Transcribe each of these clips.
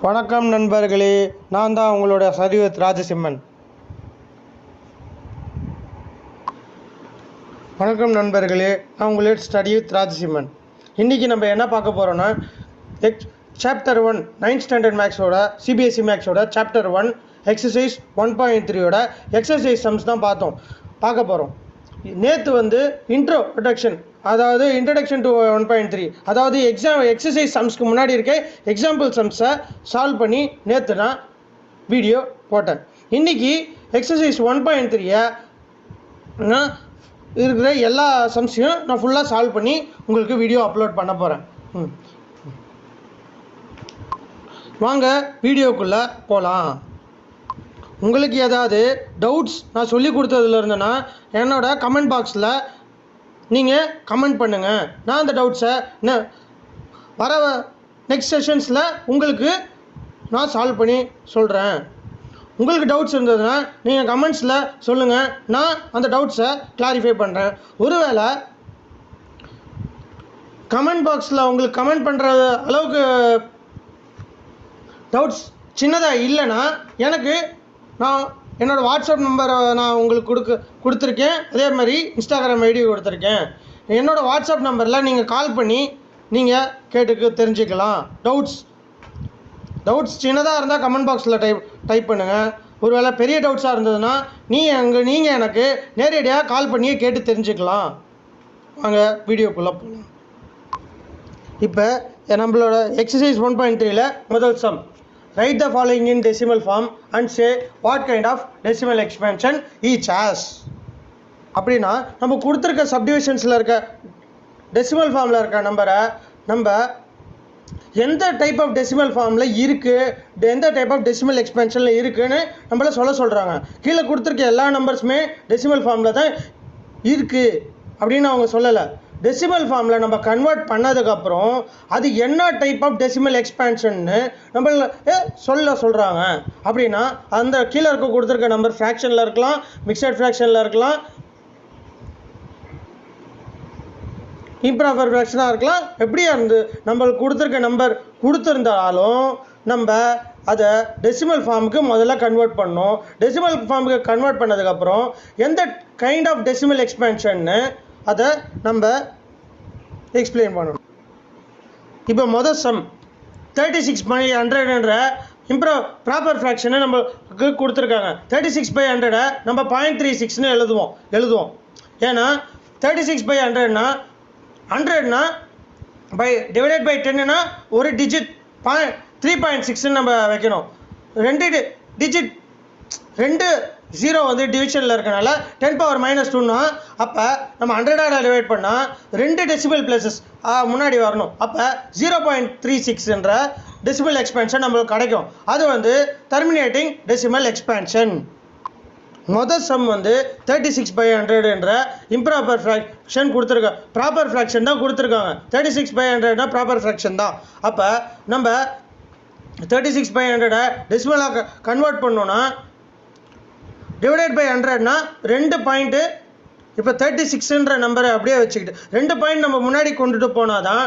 வணக்கம் நண்பர்களே, நான் தான் உங்களோட சர்வத் ராஜசிம்மன். வணக்கம் நண்பர்களே, நான் உங்களோட ஸ்டடி வித் ராஜசிம்மன். இன்றைக்கி நம்ம என்ன பார்க்க போகிறோன்னா, சாப்டர் 1 9th ஸ்டாண்டர்ட் மேக்ஸோட சிபிஎஸ்சி மேக்ஸோட சாப்டர் 1 எக்ஸசைஸ் 1.3யோட எக்ஸசைஸ் சம்ஸ் தான் பார்க்க போகிறோம். நேற்று இன்ட்ரோடக்ஷன், அதாவது இன்ட்ரடக்ஷன் டு 1.3, அதாவது எக்ஸசைஸ் சம்ஸ்க்கு முன்னாடி இருக்க எக்ஸாம்பிள் சம்ஸை சால்வ் பண்ணி நேற்று நான் வீடியோ போட்டேன். இன்றைக்கி எக்ஸசைஸ் 1.3 நான் இருக்கிற எல்லா சம்ஸையும் நான் ஃபுல்லாக சால்வ் பண்ணி உங்களுக்கு வீடியோ அப்லோட் பண்ண போகிறேன். வாங்க வீடியோக்குள்ளே போகலாம். உங்களுக்கு ஏதாவது டவுட்ஸ் நான் சொல்லி கொடுத்ததுல இருந்தேன்னா என்னோட கமெண்ட் பாக்ஸில் நீங்கள் கமெண்ட் பண்ணுங்கள். நான் அந்த டவுட்ஸை வர நெக்ஸ்ட் செஷன்ஸில் உங்களுக்கு நான் சால்வ் பண்ணி சொல்கிறேன். உங்களுக்கு டவுட்ஸ் இருந்ததுன்னா நீங்கள் கமெண்ட்ஸில் சொல்லுங்கள், நான் அந்த டவுட்ஸை கிளாரிஃபை பண்ணுறேன். ஒருவேளை கமெண்ட் பாக்ஸில் உங்களுக்கு கமெண்ட் பண்ணுற அளவுக்கு டவுட்ஸ் சின்னதாக இல்லைன்னா எனக்கு நான் என்னோடய வாட்ஸ்அப் நம்பரை நான் உங்களுக்கு கொடுத்துருக்கேன். அதே மாதிரி இன்ஸ்டாகிராம் ஐடி கொடுத்துருக்கேன். என்னோடய வாட்ஸ்அப் நம்பரில் நீங்கள் கால் பண்ணி நீங்கள் தெரிஞ்சுக்கலாம். டவுட்ஸ் சின்னதாக இருந்தால் கமெண்ட் பாக்ஸில் டைப் பண்ணுங்கள். ஒருவேளை பெரிய டவுட்ஸாக இருந்ததுன்னா நீங்கள் எனக்கு நேரடியாக கால் பண்ணியே கேட்டு தெரிஞ்சுக்கலாம். வாங்க வீடியோக்குள்ளே போகலாம். இப்போ நம்மளோட எக்ஸசைஸ் 1.3ல முதல் some, write the following in decimal form and say what kind of decimal expansion each has. அப்படின்னா நம்ம கொடுத்துருக்க சப்டிவிஷன்ஸில் இருக்க டெசிமல் ஃபார்மில் இருக்க நம்பரை நம்ம எந்த டைப் ஆஃப் டெசிமல் ஃபார்மில் இருக்குது, எந்த டைப் ஆஃப் டெசிமல் எக்ஸ்பென்ஷனில் இருக்குதுன்னு நம்மள சொல்கிறாங்க. கீழே கொடுத்துருக்க எல்லா நம்பர்ஸுமே டெசிமல் ஃபார்மில் தான் இருக்குது அப்படின்னு அவங்க சொல்லலை. டெசிமல் ஃபார்மில் நம்ம கன்வெர்ட் பண்ணதுக்கப்புறம் அது என்ன டைப் ஆஃப் டெசிமல் எக்ஸ்பேன்ஷன்னு நம்மள சொல்கிறாங்க. அப்படின்னா அந்த கீழே கொடுத்துருக்க நம்பர் ஃப்ராக்ஷனில் இருக்கலாம், மிக்சட் ஃப்ராக்ஷனில் இருக்கலாம், இம்ப்ராப்பர் ஃப்ராக்ஷனாக இருக்கலாம். எப்படியா இருந்து நம்மளுக்கு கொடுத்துருக்க நம்பர் கொடுத்துருந்தாலும் நம்ம அதை டெசிமல் ஃபார்முக்கு முதல்ல கன்வெர்ட் பண்ணோம். டெசிமல் ஃபார்முக்கு கன்வெர்ட் பண்ணதுக்கப்புறம் எந்த கைண்ட் ஆஃப் டெசிமல் எக்ஸ்பேன்ஷன்னு அதை நம்ம எக்ஸ்பிளைன் பண்ணணும். இப்போ முதல் சம் 36/100 ப்ராப்பர் ஃப்ராக்ஷனை நம்மளுக்கு கொடுத்துருக்காங்க. 36/100 நம்ம 0.36ன்னு எழுதுவோம். ஏன்னா 36/100னா 100னா டிவைடட் பை 10னா ஒரு டிஜிட் 3.6ன்னு நம்ம வைக்கணும். 2 டிஜிட் 2 0 டிவிஷனில் இருக்கனால 10⁻²ன்னா அப்போ நம்ம 100ஆல் டிவைட் பண்ணால் 2 டெசிமல் பிளேசஸ் முன்னாடி வரணும். அப்போ 0.36 என்ற டெசிமல் எக்ஸ்பேன்ஷன் நம்மளுக்கு கிடைக்கும். அது டெர்மினேட்டிங் டெசிமல் எக்ஸ்பேன்ஷன். முதல் சம் 36/100 என்ற இம்ப்ராப்பர் ஃப்ராக்ஷன் கொடுத்துருக்காங்க. ப்ராப்பர் ஃப்ராக்ஷன் தான் கொடுத்துருக்காங்க. 36/100னா ப்ராப்பர் ஃப்ராக்ஷன் தான். அப்போ நம்ம 36/100 டெசிமலாக கன்வெர்ட் பண்ணோன்னா டிவைடட் பை 100னா 2 பாயிண்ட்டு. இப்போ 36ன்ற நம்பரை அப்படியே வச்சுக்கிட்டு 2 பாயிண்ட் நம்ம முன்னாடி கொண்டுட்டு போனால் தான்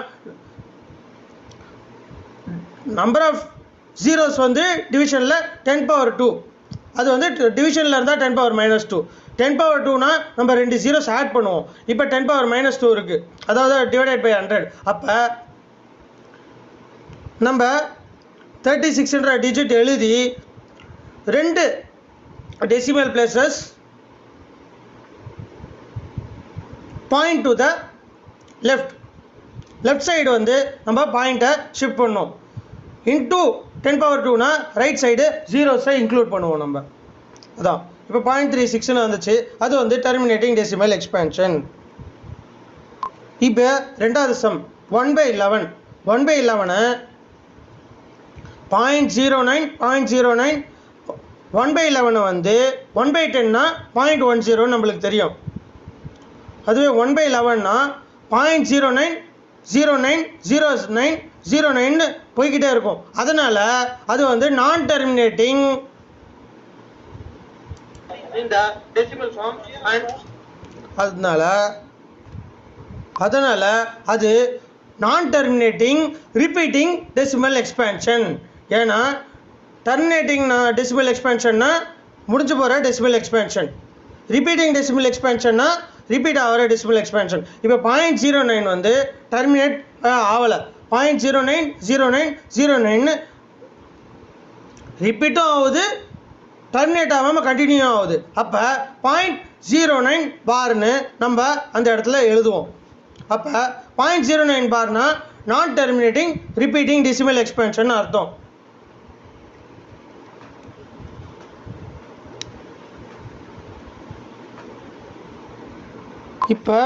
நம்பர் ஆஃப் ஜீரோஸ் டிவிஷனில் 10⁻². அது டிவிஷனில் இருந்தால் 10⁻². 10⁻²னா நம்ம 2 ஜீரோஸ் ஆட் பண்ணுவோம். இப்போ 10⁻² இருக்குது, அதாவது டிவைடட் பை 100. அப்போ நம்ம 36ன்ற டிஜிட் எழுதி 2 decimal places point to the left side நம்ம பாயிண்ட்டை ஷிஃப்ட் பண்ணோம். இன்டூ 10⁻²னா ரைட் சைடு ஜீரோஸை இன்க்ளூட் பண்ணுவோம் நம்ம. அதான் இப்போ 0.36ன்னு வந்துச்சு. அது டெர்மினேட்டிங் டெசிமல் எக்ஸ்பேன்ஷன். இப்போ ரெண்டாவது சம் 1/11 1/11 0.09 1/11 1/10னா 0.10 நம்மளுக்கு தெரியும். அதுவே 1/11னா 0.09090909 போய்கிட்டே இருக்கும். அதனால் அது நான் டெர்மினேட்டிங் இந்த டெசிமல் ஃபார்ம். அதனால் அது non terminating repeating decimal expansion. ஏன்னா டெர்மினேட்டிங் டெசிமல் எக்ஸ்பேன்ஷன்னா முடிஞ்சு போகிற டெசிமல் எக்ஸ்பேன்ஷன், ரிப்பீட்டிங் டெசிமல் எக்ஸ்பேன்ஷன்னா ரிப்பீட் ஆகிற டெசிமல் எக்ஸ்பேன்ஷன். இப்போ 0.09 வந்து டெர்மினேட் ஆகலை, 0.090909 ரிப்பீட்டும் ஆகுது, டெர்மினேட் ஆகாமல் கண்டினியூ ஆகுது. அப்போ 0.09 பார்னு நம்ம அந்த இடத்துல எழுதுவோம். அப்போ 0.09 பார்னா நான் டெர்மினேட்டிங் ரிப்பீட்டிங் டெசிமல் எக்ஸ்பேன்ஷன் அர்த்தம். இப்போ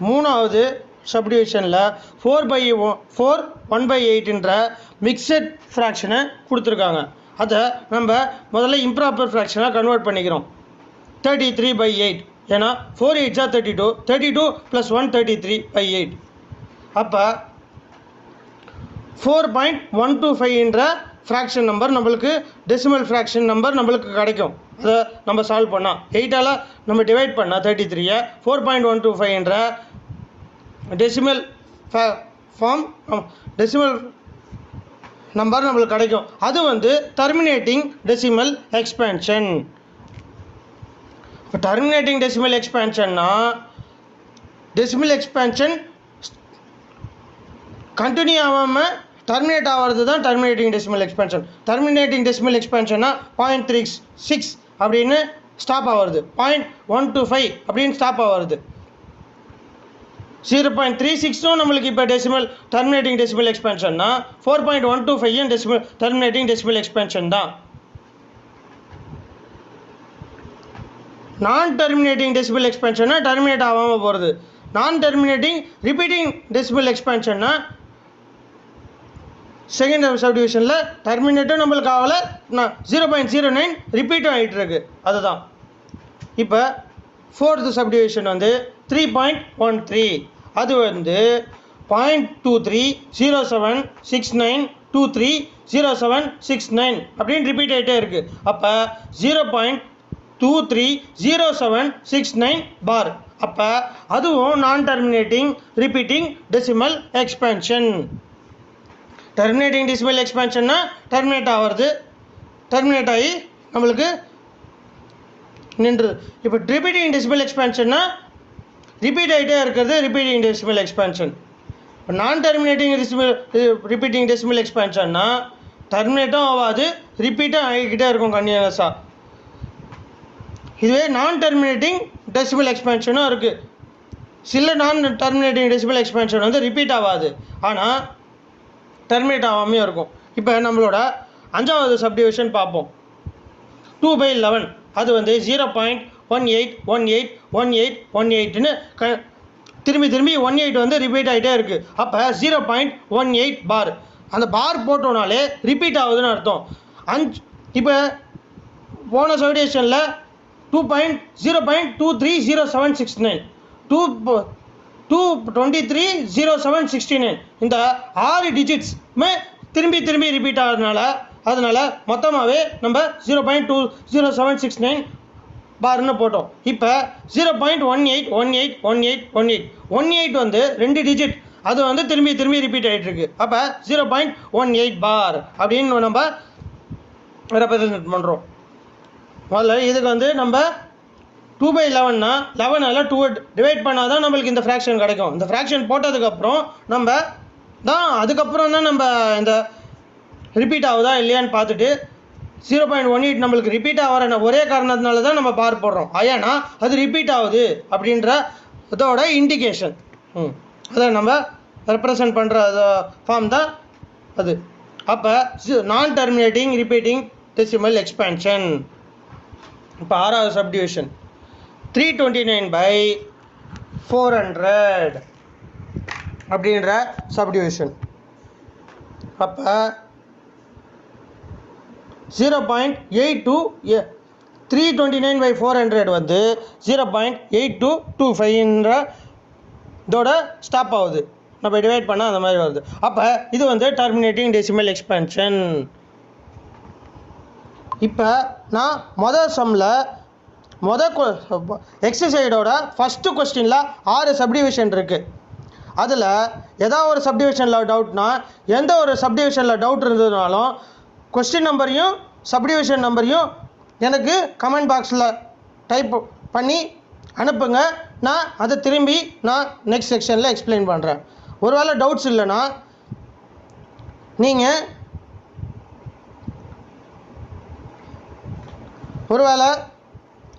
மூணாவது சப்டிவிஷனில் 4/4 1/8ன்ற மிக்சட் ஃப்ராக்ஷனை கொடுத்துருக்காங்க. அதை நம்ம முதல்ல இம்ப்ராப்பர் ஃப்ராக்ஷனாக கன்வெர்ட் பண்ணிக்கிறோம். 33/8, ஏன்னா 4 8 32, 32 + 1 33/8. அப்போ 4.125ன்ற ஃப்ராக்ஷன் நம்பர் நம்மளுக்கு டெசிமல் ஃப்ராக்ஷன் நம்பர் நம்மளுக்கு கிடைக்கும். அதை நம்ம சால்வ் பண்ணால் 8ஆல் நம்ம டிவைட் பண்ணால் 33-ஐ 4.125ன்ற டெசிமல் டெசிமல் நம்பர் நம்மளுக்கு கிடைக்கும். அது வந்து டெர்மினேட்டிங் டெசிமல் எக்ஸ்பேன்ஷன். இப்போ டெர்மினேட்டிங் டெசிமல் எக்ஸ்பேன்ஷன்னா டெசிமல் எக்ஸ்பேன்ஷன் கண்டினியூ ஆகாமல் டெர்மினேட் ஆகிறது தான் terminating decimal expansion. Terminating decimal எக்ஸ்பேன்ஷன்னா 0.36 அப்படின்னு ஸ்டாப் ஆகிறது, 0.125 அப்படின்னு ஸ்டாப் ஆகிறது. 0.36 நம்மளுக்கு இப்போ டெசிமல் டெர்மினேட்டிங் டெசிமல் எக்ஸ்பேன்ஷன்னா 4.125 டெசிமல் டெர்மினேட்டிங் டெசிமல் எக்ஸ்பேன்ஷன் தான். நான் டெர்மினேட்டிங் டெசிமல் எக்ஸ்பேன்ஷன்னா டெர்மினேட் ஆகாமல் போகிறது. நான் டெர்மினேட்டிங் ரிப்பீட்டிங் டெசிமல் எக்ஸ்பேன்ஷன்னா செகண்ட் சப்டிவிஷனில் டெர்மினேட்டும் நம்மளுக்கு ஆகலை, 0.09 ரிப்பீட்டும் ஆகிட்டு இருக்கு. அதுதான். இப்போ ஃபோர்த்து சப்டிவிஷன் வந்து 3.13, அது வந்து 0.230769230769 அப்படின்னு ரிப்பீட் ஆகிட்டே இருக்குது. அப்போ 0.230769 பார். அப்போ அதுவும் non terminating repeating decimal expansion. Terminating decimal எக்ஸ்பேன்ஷன்னா டெர்மினேட் ஆகிறது, டெர்மினேட் ஆகி நம்மளுக்கு நின்றுது. இப்போ ரிப்பீட்டிங் டெசிமல் எக்ஸ்பேன்ஷன்னா ரிப்பீட் ஆகிட்டே இருக்கிறது ரிப்பீட்டிங் டெசிமல் எக்ஸ்பேன்ஷன். இப்போ நான் டெர்மினேட்டிங் ரிப்பீட்டிங் டெசிமல் எக்ஸ்பேன்ஷன்னா டெர்மினேட்டும் ஆகாது, ரிப்பீட்டும் ஆகிக்கிட்டே இருக்கும் கண்டினியூஸாக. இதுவே நான் டெர்மினேட்டிங் டெசிமல் எக்ஸ்பேன்ஷனும் இருக்குது. சில நான் டெர்மினேட்டிங் டெசிமல் எக்ஸ்பேன்ஷன் வந்து ரிப்பீட் ஆகாது, ஆனால் டெர்மினேட் ஆகாமையும் இருக்கும். இப்போ நம்மளோட அஞ்சாவது சப்டிவிஷன் பார்ப்போம். 2/11, அது வந்து 0.18181818ன்னு திரும்பி 18 வந்து ரிப்பீட் ஆகிட்டே இருக்குது. அப்போ 0.18 பார், அந்த பார் போட்டோனாலே ரிப்பீட் ஆகுதுன்னு அர்த்தம். இப்போ போன சப்டிவிஷனில் 0.230769 2230769 இந்த 6 டிஜிட்ஸுமே திரும்பி ரிப்பீட் ஆகிறதுனால அதனால் மொத்தமாகவே நம்ம 0.20769 பார்னு போட்டோம். இப்போ 0.18181818 வந்து 2 டிஜிட், அது வந்து திரும்பி ரிப்பீட் ஆகிட்டு இருக்கு. அப்போ 0.18 பார் அப்படின்னு நம்ம ரெப்ரசன்ட் பண்ணுறோம். முதல்ல இதுக்கு வந்து நம்ம 2/11னா 11ஆல் 2 டிவைட் பண்ணால் தான் நம்மளுக்கு இந்த ஃப்ராக்ஷன் கிடைக்கும். இந்த ஃப்ராக்ஷன் போட்டதுக்கப்புறம் நம்ம தான் அதுக்கப்புறம் தான் நம்ம இந்த ரிப்பீட் ஆகுதா இல்லையான்னு பார்த்துட்டு 0.18 நம்மளுக்கு ரிப்பீட் ஆகிற ஒரே காரணத்தினால தான் நம்ம பார் போடுறோம். ஏன்னா அது ரிப்பீட் ஆகுது அப்படின்ற இதோட இண்டிகேஷன். அதை நம்ம ரெப்ரசன்ட் பண்ணுற ஃபார்ம் தான் அது. அப்போ நான் டெர்மினேட்டிங் ரிப்பீட்டிங் டெசிமல் எக்ஸ்பேன்ஷன். இப்போ ஆறாவது சப்டிவிஷன் 329/400 அப்படின்ற சப்டிவிஷன். அப்போ 0.82 329/400 வந்து 0.8225ன்ற இதோட ஸ்டாப் ஆகுது. நம்ம டிவைட் பண்ணால் அந்த மாதிரி வருது. அப்போ இது வந்து டெர்மினேட்டிங் டெசிமல் எக்ஸ்பேன்ஷன். இப்போ நான் எக்ஸசைடோட ஃபஸ்ட்டு கொஸ்டினில் 6 சப்டிவிஷன் இருக்குது. அதில் ஏதாவது ஒரு சப்டிவிஷனில் டவுட்னா, எந்த ஒரு சப்டிவிஷனில் டவுட் இருந்ததுனாலும் கொஸ்டின் நம்பரையும் சப்டிவிஷன் நம்பரையும் எனக்கு கமெண்ட் பாக்ஸில் டைப் பண்ணி அனுப்புங்க. நான் அதை திரும்பி நான் நெக்ஸ்ட் செக்ஷனில் எக்ஸ்பிளைன் பண்ணுறேன். ஒருவேளை டவுட்ஸ் இல்லைன்னா நீங்கள் ஒருவேளை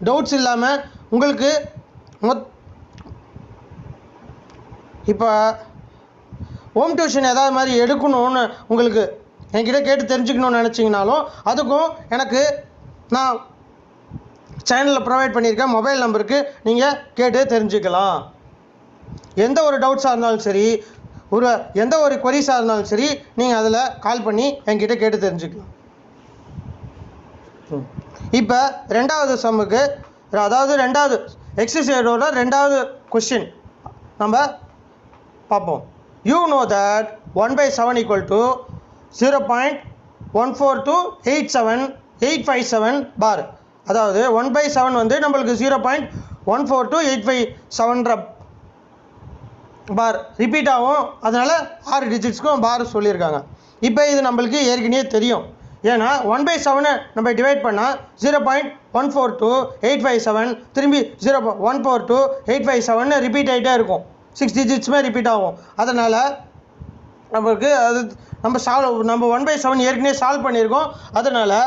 டவுட்ஸ் இல்லாமல் உங்களுக்கு இப்போ ஹோம் டியூஷன் ஏதாவது மாதிரி எடுக்கணும்னு உங்களுக்கு என்கிட்ட கேட்டு தெரிஞ்சுக்கணும்னு நினச்சிங்கனாலும் அதுக்கும் எனக்கு நான் சேனலில் ப்ரொவைட் பண்ணியிருக்கேன் மொபைல் நம்பருக்கு நீங்கள் கேட்டு தெரிஞ்சுக்கலாம். எந்த ஒரு டவுட்ஸாக இருந்தாலும் சரி, எந்த ஒரு கொரிஸாக இருந்தாலும் சரி, நீங்கள் அதில் கால் பண்ணி என்கிட்ட கேட்டு தெரிஞ்சுக்கலாம். இப்போ ரெண்டாவது சம்முக்கு, அதாவது ரெண்டாவது எக்ஸசைஸோட ரெண்டாவது கொஸ்டின் நம்ம பார்ப்போம். யூ நோ தட் 1/7 = 0.14287 பார். அதாவது 1/7 வந்து நம்மளுக்கு 0.14287 பார் ரிப்பீட் ஆகும். அதனால் 6 டிஜிட்ஸ்க்கும் பார் சொல்லியிருக்காங்க. இப்போ இது நம்மளுக்கு ஏற்கனவே தெரியும். ஏன்னா 1/7 நம்ம டிவைட் பண்ணால் 0.14287 திரும்பி 0.14287 ரிப்பீட் ஆகிட்டே இருக்கும். 6 டிஜிட்ஸுமே ரிப்பீட் ஆகும். அதனால் நம்மளுக்கு அது நம்ம 1/7 ஏற்கனவே சால்வ் பண்ணியிருக்கோம். அதனால்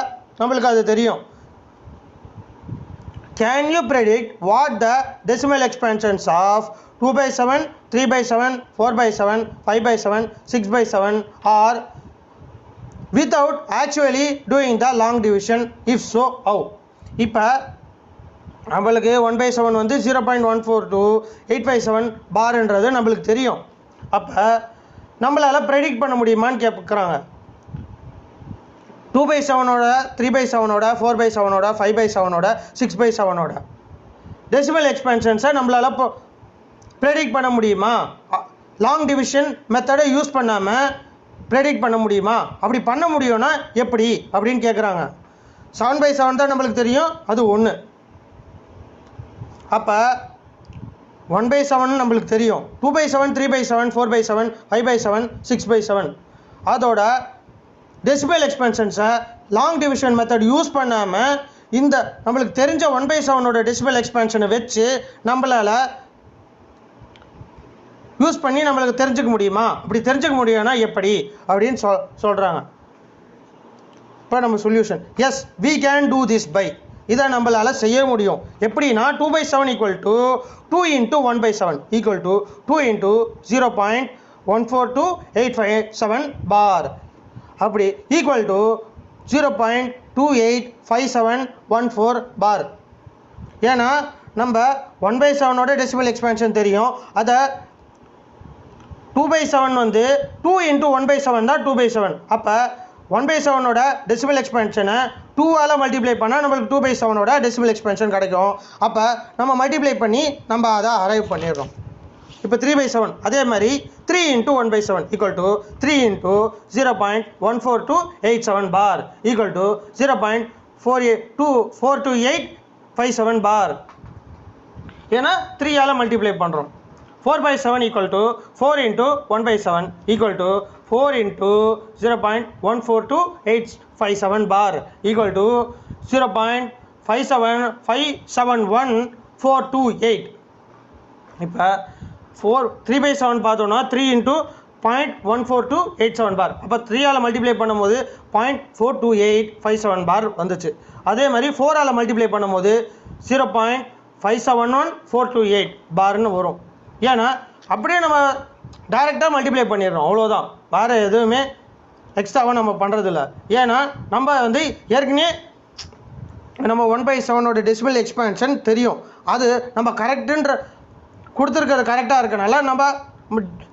நம்மளுக்கு அது தெரியும். Can you predict what the decimal expansions of 2/7, 3/7, 4/7, 5/7, 6/7 are without actually doing the long division? If so, how? இப்போ நம்மளுக்கு 1/7 வந்து 0.14287 பார்ன்றது நம்மளுக்கு தெரியும். அப்போ நம்மளால் ப்ரெடிக்ட் பண்ண முடியுமான்னு கேட்குறாங்க. 2/7ஓட, 3/7ஓட, 4/7ஓட, 5/7ஓட, 6/7ஓட டெசிமல் எக்ஸ்பென்ஷன்ஸை நம்மளால் ப்ரெடிக்ட் பண்ண முடியுமா? லாங் டிவிஷன் மெத்தடை யூஸ் பண்ணாமல் ப்ரெடிக்ட் பண்ண முடியுமா? அப்படி பண்ண முடியும்னா எப்படி அப்படின்னு கேட்குறாங்க. 7/7 தான் நம்மளுக்கு தெரியும், அது 1. அப்போ 1/7 நம்மளுக்கு தெரியும். 2/7, 3/7, 4/7, 5/7, 6/7 அதோட டெசிமல் எக்ஸ்பென்ஷன்ஸை லாங் டிவிஷன் மெத்தட் யூஸ் பண்ணாமல் இந்த நம்மளுக்கு தெரிஞ்ச 1/7ஓட டெசிமல் எக்ஸ்பென்ஷனை வச்சு நம்மளால் யூஸ் பண்ணி நம்மளுக்கு தெரிஞ்சுக்க முடியுமா? அப்படி தெரிஞ்சுக்க முடியும்னா எப்படி அப்படின்னு சொல்கிறாங்க. இப்போ நம்ம solution, yes we can do this by, இதை நம்மளால் செய்ய முடியும். எப்படின்னா 2/7 = 2 × 1/7 = 2 × 0.14287 பார். அப்படி ஈக்குவல் டு 0.285714 பார். ஏன்னா நம்ம 1/7ஓட டெசிமல் எக்ஸ்பென்ஷன் தெரியும். அதை 2/7 வந்து 2 × 1/7 தான் 2/7. அப்போ 1/7ஓட டெசிமல் எக்ஸ்பென்ஷனை 2ஆல் மல்டிப்ளை பண்ணால் நம்மளுக்கு 2/7ஓட டெசிமல் எக்ஸ்பென்ஷன் கிடைக்கும். அப்போ நம்ம மல்டிப்ளை பண்ணி நம்ம அதை அரைவ் பண்ணிடுறோம். இப்போ 3/7 அதே மாதிரி 3 × 1/7 = 3 × 0.14287 பார் = 0.42857 பார். ஏன்னா 3ஆல் மல்டிப்ளை பண்ணுறோம். 4/7 = 4 × 1/7 = 4 × 0.14287 பார் = 0.57571,428. இப்போ 3/7 பார்த்தோன்னா 3 × 0.14287 பார். அப்போ 3ஆல் மல்டிப்ளை பண்ணும்போது 0.42857 பார் வந்துச்சு. அதே மாதிரி 4ஆல் மல்டிப்ளை பண்ணும்போது 0.571428 பார்னு வரும். ஏன்னா அப்படியே நம்ம டைரெக்டாக மல்டிப்ளை பண்ணிடுறோம், அவ்வளோதான். வேறு எதுவுமே எக்ஸ்ட்ராவாக நம்ம பண்ணுறதில்ல. ஏன்னா நம்ம வந்து ஏற்கனவே நம்ம 1/7ஓட டெசிமல் எக்ஸ்பென்ஷன் தெரியும். அது நம்ம கரெக்டுன்ற கொடுத்துருக்கிறது கரெக்டாக இருக்கனால நம்ம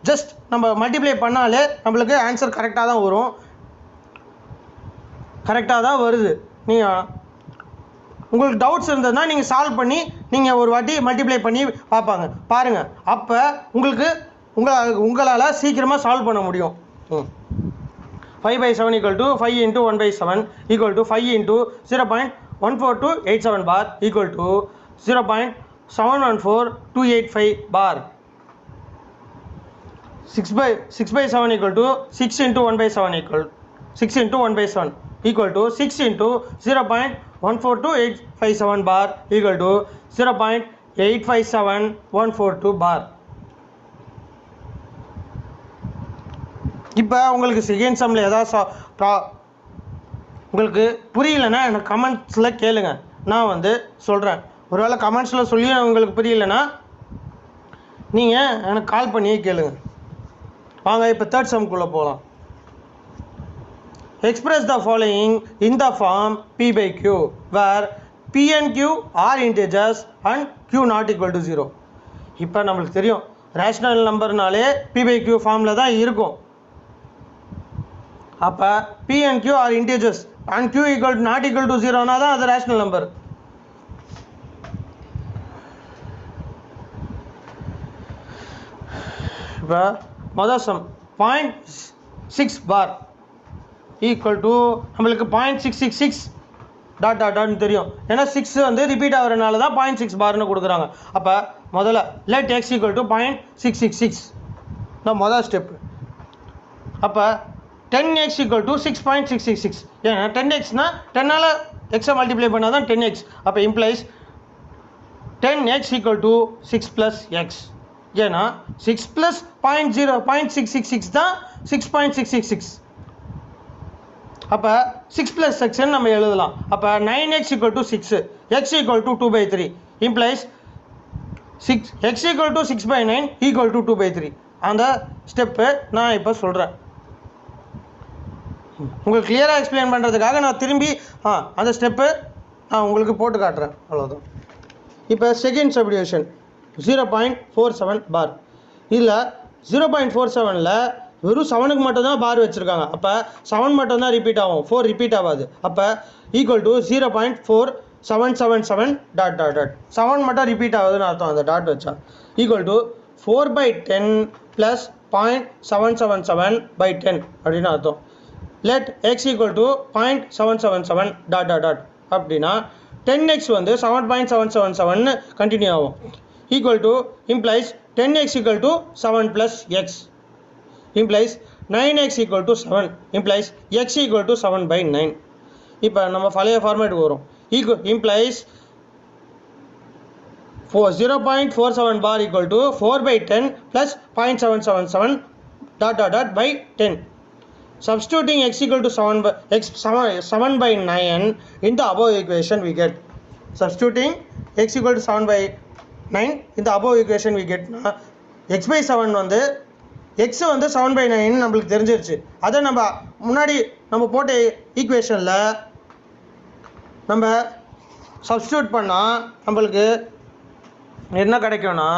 ஜஸ்ட் நம்ம மல்டிப்ளை பண்ணாலே நம்மளுக்கு ஆன்சர் கரெக்டாக தான் வரும். கரெக்டாக தான் வருது. நீங்கள் உங்களுக்கு டவுட்ஸ் இருந்ததுன்னா நீங்கள் சால்வ் பண்ணி நீங்கள் ஒரு வாட்டி மல்டிப்ளை பண்ணி பாருங்கள். அப்போ உங்களால் சீக்கிரமாக சால்வ் பண்ண முடியும். 5/7 = 5 × 1/7 = 5 × 0.14287 பார் = 0.714285 பார். 6/7 = 6 × 1/7 = 6 × 1/7 equal to 6 into 0.142857 bar equal to 0.857142 bar. இப்போ உங்களுக்கு செகண்ட் சம்மில் ஏதாவது உங்களுக்கு புரியலைன்னா எனக்கு கமெண்ட்ஸில் கேளுங்க, நான் வந்து சொல்கிறேன். ஒருவேளை கமெண்ட்ஸில் சொல்லி உங்களுக்கு புரியலைன்னா நீங்கள் எனக்கு கால் பண்ணியே கேளுங்க. வாங்க இப்போ தேர்ட் சம்குள்ளே போகலாம். Express the following in the form P by Q where P and Q are integers and Q not equal to 0. இப்போ நம்மளுக்கு தெரியும் ரேஷ்னல் நம்பர்னாலே P by Q ஃபார்மில் தான் இருக்கும். அப்போ P and Q are integers and Q not equal to 0னா தான் அது rational number. இப்போ மொதல் சம் 0.6 பார் ஈக்குவல் டு நம்மளுக்கு 0.666 டாட் டாட் டாட்னு தெரியும். ஏன்னா 6 வந்து ரிப்பீட் ஆகிறதுனால தான் 0.6 பார்னு கொடுக்குறாங்க. அப்போ முதல்ல லெட் எக்ஸ் ஈக்குவல் டு 0.666 தான் மொதல் ஸ்டெப்பு. அப்போ 10x ஈக்குவல் டு 6.666. ஏன்னா 10xனா 10ஆல் எக்ஸை மல்டிப்ளை பண்ணால் தான் 10x. அப்போ implies 10x equal to 6 + x. ஏன்னா 6 + 0.666 தான் 6.666. அப்போ 6 + x நம்ம எழுதலாம். அப்போ 9x equal to 6, x equal to 2/3 implies 6x equal to 6/9 equal to 2/3. அந்த ஸ்டெப்பு நான் இப்போ சொல்கிறேன். உங்களுக்கு கிளியராக எக்ஸ்பிளைன் பண்ணுறதுக்காக நான் திரும்பி அந்த ஸ்டெப்பு நான் உங்களுக்கு போட்டு காட்டுறேன், அவ்வளோதான். இப்போ செகண்ட் சப்டிவிஷன் 0.47 பார். இதில் 0.47ல் வெறும் 7க்கு மட்டும்தான் பார் வச்சுருக்காங்க. அப்போ 7 மட்டும்தான் ரிப்பீட் ஆகும், 4 ரிப்பீட் ஆகாது. அப்போ equal to 0.4777 dot dot dot 7 மட்டும் ரிப்பீட் ஆகுதுன்னு அர்த்தம் அந்த டாட் வச்சா. ஈக்குவல் டு 4/10 + 0.777/10 அப்படின்னு அர்த்தம். Let x equal to 0.777 dot dot dot அப்படின்னா 10x வந்து 7.777 கண்டினியூ ஆகும். Equal to implies 10x equal to 7 + x implies 9x equal to 7 implies x equal to 7/9. இப்போ நம்ம பழைய ஃபார்மேட்டுக்கு வரும். implies 0.47 bar equal to 4/10 + 0.777 dot dot dot by 10. Substituting x equal to 7/9 in the above equation we get. Substituting x equal to 7/9 in the above equation we get. x/7 வந்து x வந்து 7/9 நம்மளுக்கு தெரிஞ்சிருச்சு. அதை நம்ம முன்னாடி நம்ம போட்ட ஈக்குவேஷனில் நம்ம சப்ஸ்டியூட் பண்ணால் நம்மளுக்கு என்ன கிடைக்கும்னா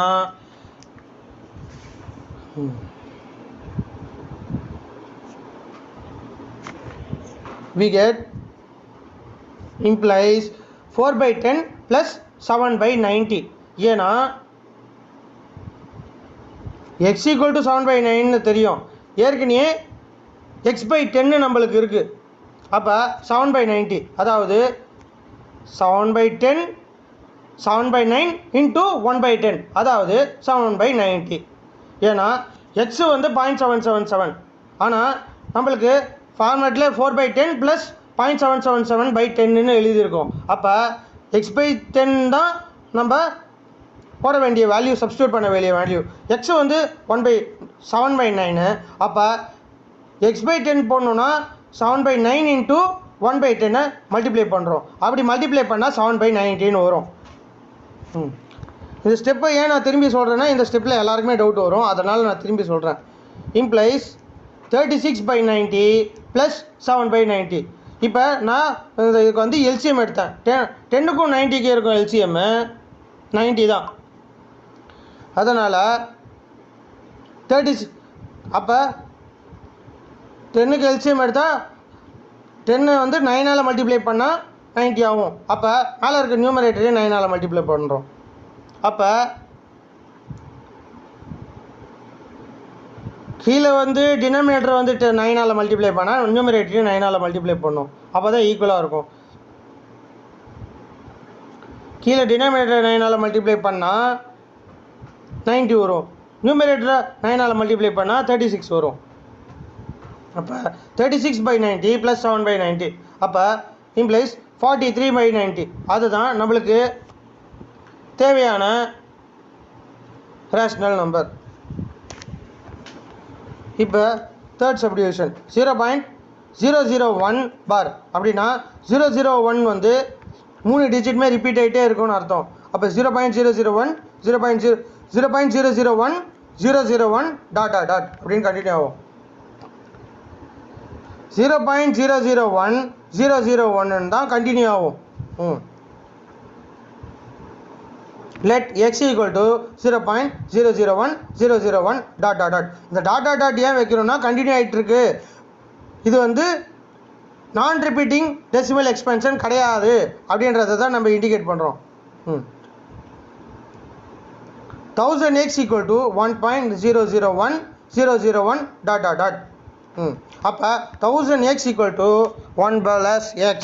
we get implies 4/10 + 7/90. ஏன்னா x ஈக்குவல் டு 7/9 தெரியும், ஏற்கனவே x/10 நம்மளுக்கு இருக்குது. அப்போ 7/90 அதாவது 7/10 7/9 இன்ட்டு 1/10 அதாவது 7/90. ஏன்னா x வந்து 0.777, ஆனால் நம்மளுக்கு ஃபார்மேட்டில் 4/10 + 0.777/10 எழுதியிருக்கோம். அப்போ x/10 தான் நம்ம போட வேண்டிய வேல்யூ, சப்ஸ்டியூட் பண்ண வேண்டிய வேல்யூ. எக்ஸ் வந்து 7/9. அப்போ x/10 போடணுன்னா 7/9 இன்ட்டு 1/10 மல்டிப்ளை பண்ணுறோம். அப்படி மல்டிப்ளை பண்ணால் 7/90 வரும். இந்த ஸ்டெப்பை ஏன் நான் திரும்பி சொல்கிறேன்னா இந்த ஸ்டெப்பில் எல்லாருக்குமே டவுட் வரும், அதனால் நான் திரும்பி சொல்கிறேன். இம்ப்ளைஸ் 36/90 + 7/90. இப்போ நான் இதுக்கு வந்து எல்சிஎம் எடுத்தேன். 10க்கும் 90க்கு இருக்கும் எல்சிஎம் 90 தான். அதனால் 36. அப்போ 10க்கு எல்சிஎம் எடுத்தால் 10 வந்து 9ஆல் மல்டிப்ளை பண்ணால் 90 ஆகும். அப்போ மேலே இருக்க நியூமரேட்டரே 9ஆல் மல்டிப்ளை பண்ணுறோம். அப்போ கீழே வந்து டினாமினேட்டர் வந்து 9ஆல் மல்டிப்ளை பண்ணால் நியூமரேட்டரையும் 9ஆல் மல்டிப்ளை பண்ணும். அப்போ தான் ஈக்குவலாக இருக்கும். கீழே டினாமினேட்டர் 9ஆல் மல்டிப்ளை பண்ணால் 90 வரும், நியூமரேட்டரை 9ஆல் மல்டிப்ளை பண்ணால் 36 வரும். அப்போ 36/90 + 7/90 அப்போ இம்ப்ளைஸ் 43/90. அதுதான் நம்மளுக்கு தேவையான ரேஷ்னல் நம்பர். இப்போ தேர்ட் சப்டிவிஷன் 0.001 பார் அப்படின்னா 001 வந்து 3 டிஜிட்டுமே ரிப்பீட் ஆகிட்டே இருக்கும்னு அர்த்தம். அப்போ 0.001 0.001 001 டாட் டாட் டாட் அப்படின்னு கண்டினியூ ஆகும். 0.001 001 தான் கண்டினியூ ஆகும். let x equal to 0.001 001 dot dot dot. இந்த டாட் டாட் டாட் ஏன் வைக்கிறோம்னா கண்டினியூ ஆகிட்டு இருக்கு. இது வந்து நான் ரிப்பீட்டிங் டெசிமல் எக்ஸ்பென்ஷன் கிடையாது அப்படின்றத தான் நம்ம இண்டிகேட் பண்ணுறோம். 1000x equal to 1.001 001 dot dot dot. அப்போ 1000x equal to 1 plus x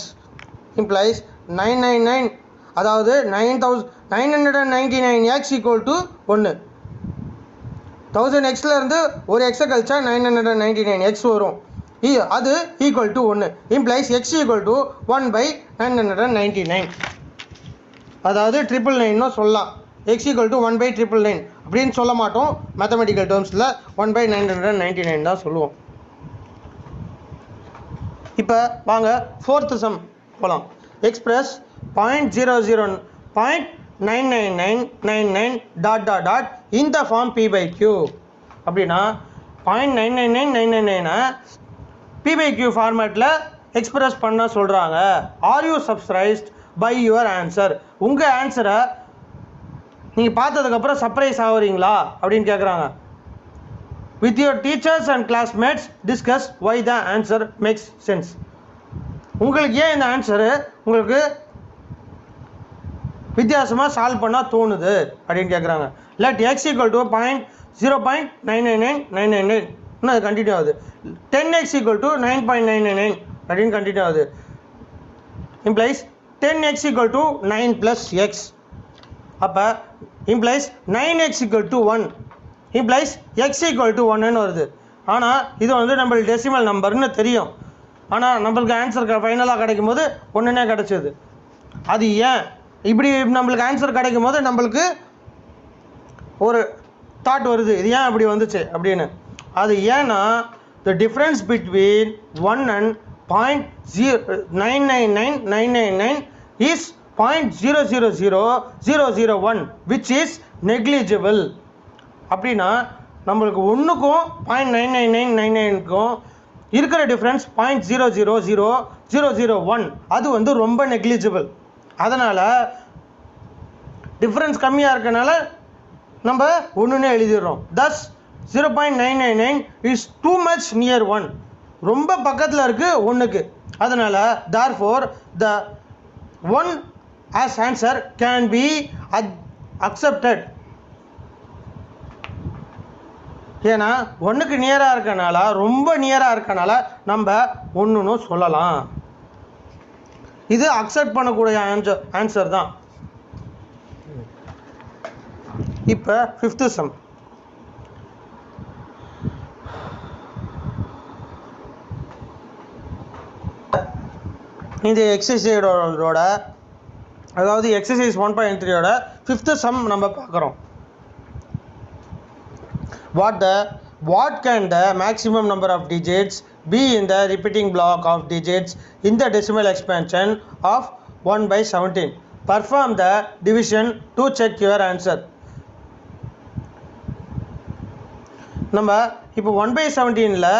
implies 999, அதாவது 999x equal to 1. 1000xல இருந்து ஒரு எக்ஸை கழிச்சா 999x வரும். அது equal to 1 implies x equal to 1/999. அதாவது 999 சொல்லலாம். x equal to 1/999 அப்படின்னு சொல்ல மாட்டோம். மேத்தமெட்டிக்கல் டேர்ம்ஸில் 1/999 தான் சொல்லுவோம். இப்போ வாங்க ஃபோர்த்து சம் போகலாம். எக்ஸ்பிரஸ் 0.99999 டாட் டாட் டாட் இந்த ஃபார்ம் p/q அப்படின்னா 0.99999 p/q ஃபார்மேட்டில் எக்ஸ்பிரஸ் பண்ண சொல்கிறாங்க. Are you surprised by your answer? உங்கள் ஆன்சரை நீங்கள் பார்த்ததுக்கப்புறம் சர்ப்ரைஸ் ஆகுறீங்களா அப்படின்னு கேட்குறாங்க. with your teachers and classmates discuss why the answer makes sense. உங்களுக்கு ஏன் இந்த ஆன்சரு உங்களுக்கு வித்தியாசமாக சால்வ் பண்ணால் தோணுது அப்படின்னு கேட்குறாங்க. let x equal to 0.99999 அது கண்டினியூ ஆகுது. 10x equal to 9.999 அப்படின்னு கண்டினியூ ஆகுது. Implies 10x equal to 9 plus x. அப்போ implies 9x equal to 1 implies x equal to 1ன்னு வருது. ஆனால் இது வந்து நம்மளுக்கு டெசிமல் நம்பர்னு தெரியும். ஆனால் நம்மளுக்கு ஆன்சர் ஃபைனலாக கிடைக்கும் போது 1னே கிடச்சிது. அது ஏன் இப்படி நம்மளுக்கு ஆன்சர் கிடைக்கும் போது நம்மளுக்கு ஒரு தாட் வருது, இது ஏன் அப்படி வந்துச்சு அப்படின்னு. அது ஏன்னா the difference between 1 and 0.999999 is 0.000001 which is negligible. அப்படின்னா நம்மளுக்கு 1க்கும் 0.99999க்கும் இருக்கிற டிஃப்ரென்ஸ் 0.000001 அது வந்து ரொம்ப நெக்லிஜிபிள். அதனால் டிஃப்ரென்ஸ் கம்மியாக இருக்கனால நம்ம 1ன்னு எழுதிடுறோம். thus 0.999 is too much near 1, ரொம்ப பக்கத்தில் இருக்குது 1க்கு. அதனால் therefore the 1 as answer can be accepted. ஏன்னா 1க்கு நியராக இருக்கனால, ரொம்ப நியராக இருக்கனால நம்ம 1ன்னு சொல்லலாம். இது அக்செப்ட் பண்ணக்கூடிய ஆன்சர் தான். இப்போ ஃபிஃப்த்து சம். இந்த எக்ஸசைஸோட அதாவது எக்ஸசைஸ் 1.3யோட ஃபிஃப்த்து சம் நம்ம பார்க்குறோம். What can the maximum number of digits be in the repeating block of digits in the decimal expansion of 1/17? Perform the division to check your answer. நம்ம இப்போ 1/17ல்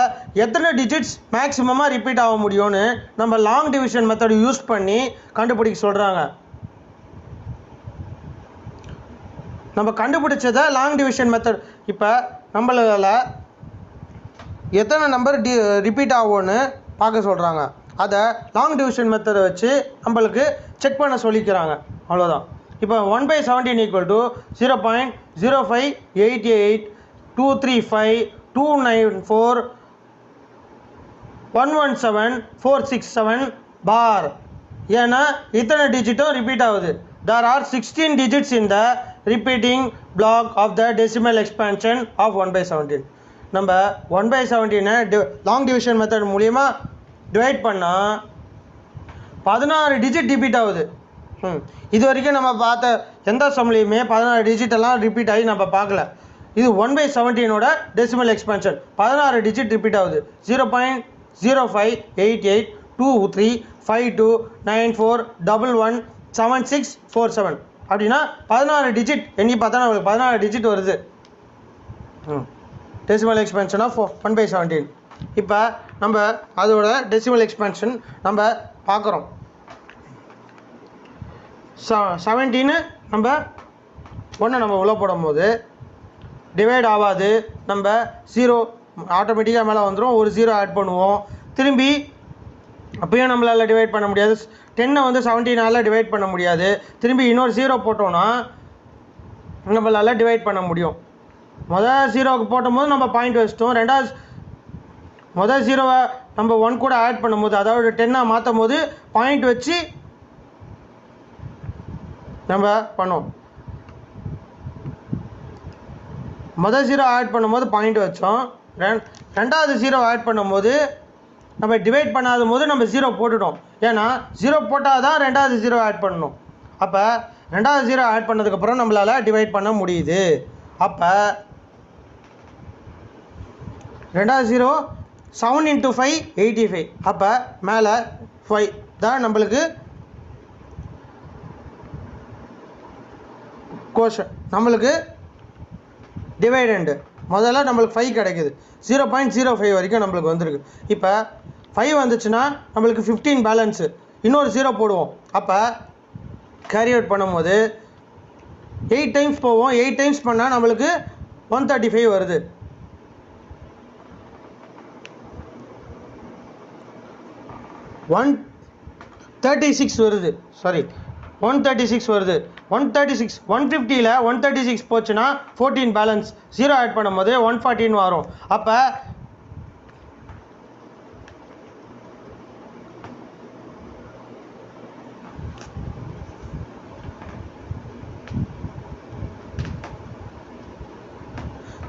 எத்தனை digits மேக்ஸிமமாக repeat ஆக முடியும்னு நம்ம long division method use பண்ணி கண்டுபிடிக்க சொல்கிறாங்க. நம்ம கண்டுபிடிச்சதை லாங் டிவிஷன் மெத்தட். இப்போ நம்மளால் எத்தனை நம்பர் ரிப்பீட் ஆகும்னு பார்க்க சொல்கிறாங்க. அதை லாங் டிவிஷன் மெத்தடை வச்சு நம்மளுக்கு செக் பண்ண சொல்லிக்கிறாங்க. அவ்வளோதான். இப்போ 1/17 ஈக்குவல் டு 0.0588234117467 பார். ஏன்னா இத்தனை டிஜிட்டும் ரிப்பீட் ஆகுது. There are 16 digits in the repeating block of the decimal expansion of 1/17. நம்ம 1/17 லாங் டிவிஷன் மெத்தட் மூலிமா டிவைட் பண்ணால் 16 டிஜிட் ரிப்பீட் ஆகுது. இது வரைக்கும் நம்ம பார்த்த எந்த சம்லேயுமே 16 டிஜிட்டெல்லாம் ரிப்பீட் ஆகி நம்ம பார்க்கல. இது 1/17 டெசிமல் எக்ஸ்பென்ஷன் 16 டிஜிட் ரிப்பீட் ஆகுது. 0.0588225394117647 அப்படின்னா 16 டிஜிட் எண்ணி பார்த்தா நம்மளுக்கு 16 டிஜிட் வருது. Decimal expansion of 1/17. இப்போ நம்ம அதோட டெசிமல் எக்ஸ்பென்ஷன் நம்ம பார்க்குறோம். 17 நம்ம ஒன்று நம்ம உள்ள போடும் போது டிவைட் ஆகாது. நம்ம 0 ஆட்டோமேட்டிக்காக மேலே வந்துடும். ஒரு 0 ஆட் பண்ணுவோம். திரும்பி அப்பயும் நம்மளால் டிவைட் பண்ண முடியாது. 10 வந்து 17 டிவைட் பண்ண முடியாது. திரும்பி இன்னொரு 0 போட்டோன்னா நம்மளால் டிவைட் பண்ண முடியும். முதல் 0க்கு போட்டும்போது நம்ம பாயிண்ட் வச்சிட்டோம். ரெண்டாவது முதல் 0வை நம்ம 1 கூட ஆட் பண்ணும்போது, அதாவது 10 மாற்றும் போது பாயிண்ட் வச்சு நம்ம பண்ணோம். முதல் 0 ஆட் பண்ணும்போது பாயிண்ட் வச்சோம். ரெண்டாவது 0 ஆட் பண்ணும்போது நம்ம டிவைட் பண்ணாத போது நம்ம 0 போட்டுட்டோம். ஏன்னா 0 போட்டால் தான் ரெண்டாவது 0 ஆட் பண்ணணும். அப்போ ரெண்டாவது 0 ஆட் பண்ணதுக்கப்புறம் நம்மளால் டிவைட் பண்ண முடியுது. அப்போ ரெண்டாவது 0 7 × 5 85. அப்போ மேலே 5 தான் நம்மளுக்கு கோஷன், நம்மளுக்கு டிவைடண்டு. முதல்ல நம்மளுக்கு 5 கிடைக்குது. 0.05 வரைக்கும் நம்மளுக்கு வந்துருக்கு. இப்போ 5 வந்துச்சுன்னா நம்மளுக்கு 15 பேலன்ஸு. இன்னொரு 0 போடுவோம். அப்போ கேரி அவுட் பண்ணும்போது 8 டைம்ஸ் போவோம். 8 டைம்ஸ் பண்ணால் நம்மளுக்கு 135 வருது. 136 வருது. 136 வருது. 136 150ல் 136 போச்சுன்னா 14 பேலன்ஸ். 0 ஆட் பண்ணும்போது 114 வரும். அப்போ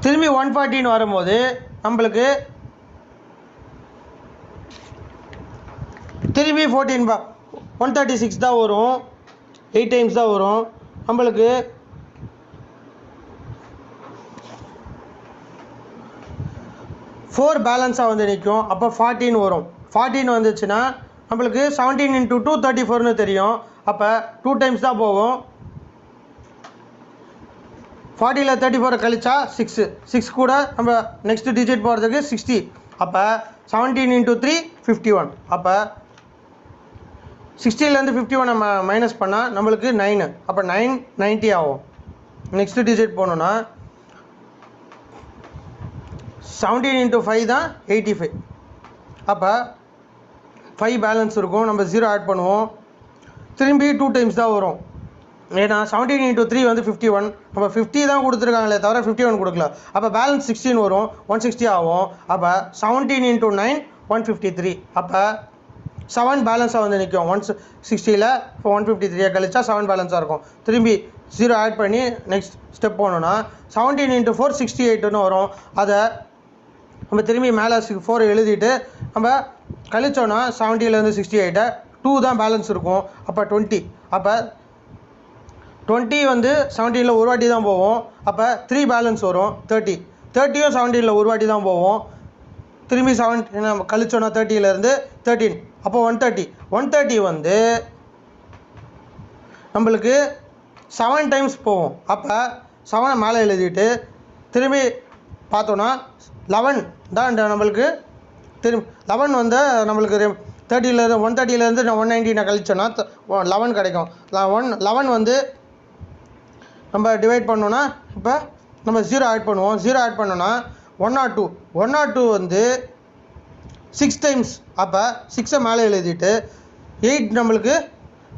திரும்பி 114 வரும்போது நம்மளுக்கு திரும்பி 136 தான் வரும். 8 டைம்ஸ் தான் வரும். நம்மளுக்கு 4 பேலன்ஸாக வந்து நிற்கும். அப்போ 14 வரும். 14 வந்துச்சுன்னா நம்மளுக்கு 17 × 2 34ன்னு தெரியும். அப்போ 2 டைம்ஸ் தான் போகும். 40ல் 34 கழிச்சா 6 கூட நம்ம நெக்ஸ்ட் டிஜிட் போகிறதுக்கு 60. அப்போ 17 × 3 51. அப்போ 60லேருந்து 51 நம்ம மைனஸ் பண்ணால் நம்மளுக்கு 9. அப்போ 990 ஆகும். நெக்ஸ்ட் டிஜிட் போகணுன்னா 17 × 5 தான் 85. அப்போ 5 பேலன்ஸ் இருக்கும். நம்ம 0 ஆட் பண்ணுவோம். திரும்பி 2 டைம்ஸ் தான் வரும். ஏன்னா 17 × 3 வந்து 51. நம்ம 50 தான் கொடுத்துருக்காங்களே தவிர 51 கொடுக்கல. அப்போ பேலன்ஸ் 16 வரும். 160 ஆகும். அப்போ 17 × 9 153. அப்போ 7 பேலன்ஸாக வந்து நிற்கும். 160ல் இப்போ 153 கழிச்சா 7 பேலன்ஸாக இருக்கும். திரும்பி 0 ஆட் பண்ணி நெக்ஸ்ட் ஸ்டெப் போகணுன்னா 17 × 4 68ன்னு வரும். அதை நம்ம திரும்பி மேலே 4 எழுதிட்டு நம்ம கழிச்சோன்னா 70லேருந்து 68 2 தான் பேலன்ஸ் இருக்கும். அப்போ 20. அப்போ 20 வந்து 17ல் ஒரு வாட்டி தான் போவோம். அப்போ 3 பேலன்ஸ் வரும். 30யும் 17ல் ஒரு வாட்டி தான் போவோம். திரும்பி 7 கழிச்சோன்னா 30லேருந்து 13. அப்போ 130 வந்து நம்மளுக்கு 7 டைம்ஸ் போவோம். அப்போ 7 மேலே எழுதிட்டு திரும்பி பார்த்தோன்னா 11 தான் நம்மளுக்கு. திரும்பி 11 வந்து நம்மளுக்கு 130லேருந்து 190 கழிச்சோன்னா 11 கிடைக்கும். 11 வந்து நம்ம டிவைட் பண்ணோன்னா இப்போ நம்ம 0 ஆட் பண்ணுவோம். 0 ஆட் பண்ணோன்னா 102 வந்து 6 டைம்ஸ். அப்போ 6 மேலே எழுதிட்டு 8 நம்மளுக்கு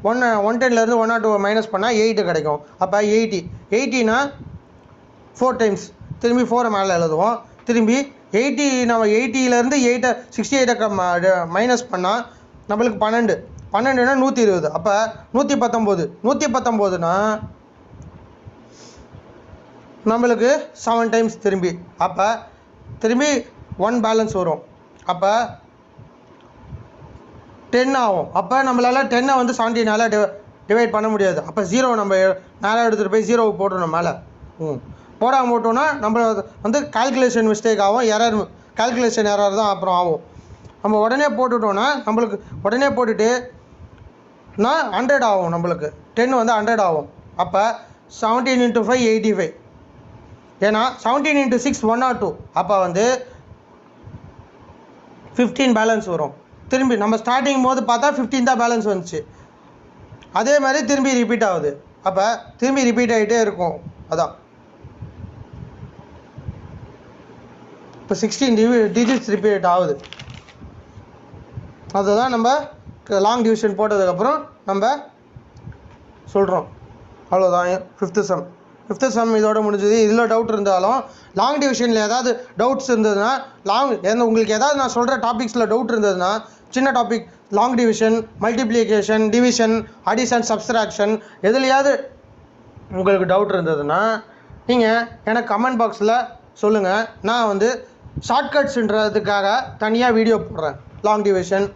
110லேருந்து 102 மைனஸ் பண்ணால் 8 கிடைக்கும். அப்போ 80னா 4 டைம்ஸ். திரும்பி 4 மேலே எழுதுவோம். திரும்பி 80 நம்ம 80லேருந்து 68 மைனஸ் பண்ணால் நம்மளுக்கு 12னா 120. அப்போ 119னா நம்மளுக்கு 7 டைம்ஸ் திரும்பி. அப்போ திரும்பி 1 பேலன்ஸ் வரும். அப்போ 10 ஆகும். அப்போ நம்மளால் 10 வந்து 17 டிவைட் பண்ண முடியாது. அப்போ 0 நம்ம மேலே எடுத்துகிட்டு போய் 0 போட்டுடணும் மேலே. போடாமல் போட்டோன்னா நம்ம வந்து கால்குலேஷன் மிஸ்டேக் ஆகும். கால்குலேஷன் எரர் தான் அப்புறம் ஆகும். நம்ம உடனே போட்டுட்டோன்னா நம்மளுக்கு உடனே போட்டுட்டுனா 100 ஆகும். நம்மளுக்கு 10 வந்து 100 ஆகும். அப்போ 17 × 5 85. ஏன்னா 17 × 6 102. அப்போ வந்து 15 பேலன்ஸ் வரும். திரும்பி நம்ம ஸ்டார்டிங் போது பார்த்தா 15 தான் பேலன்ஸ் வந்துச்சு. அதே மாதிரி திரும்பி ரிப்பீட் ஆகுது. அப்போ திரும்பி ரிப்பீட் ஆகிட்டே இருக்கும். அதான் இப்போ 16 டிஜிட்ஸ் ரிப்பீட் ஆகுது. அதுதான் நம்ம லாங் டிவிஷன் போட்டதுக்கப்புறம் நம்ம சொல்கிறோம். அவ்வளோதான் ஃபிஃப்த்து சம் இதோட முடிஞ்சது. இதில் டவுட் இருந்தாலும் லாங் டிவிஷனில் ஏதாவது டவுட்ஸ் இருந்ததுன்னா உங்களுக்கு ஏதாவது நான் சொல்கிற டாபிக்ஸில் டவுட் இருந்ததுன்னா சின்ன topic long division, multiplication, division, addition, subtraction எதுலையாவது உங்களுக்கு டவுட் இருந்ததுன்னா நீங்கள் எனக்கு கமெண்ட் பாக்ஸில் சொல்லுங்கள். நான் வந்து ஷார்ட்கட்ஸுன்றதுக்காக தனியாக வீடியோ போடுறேன். Long division,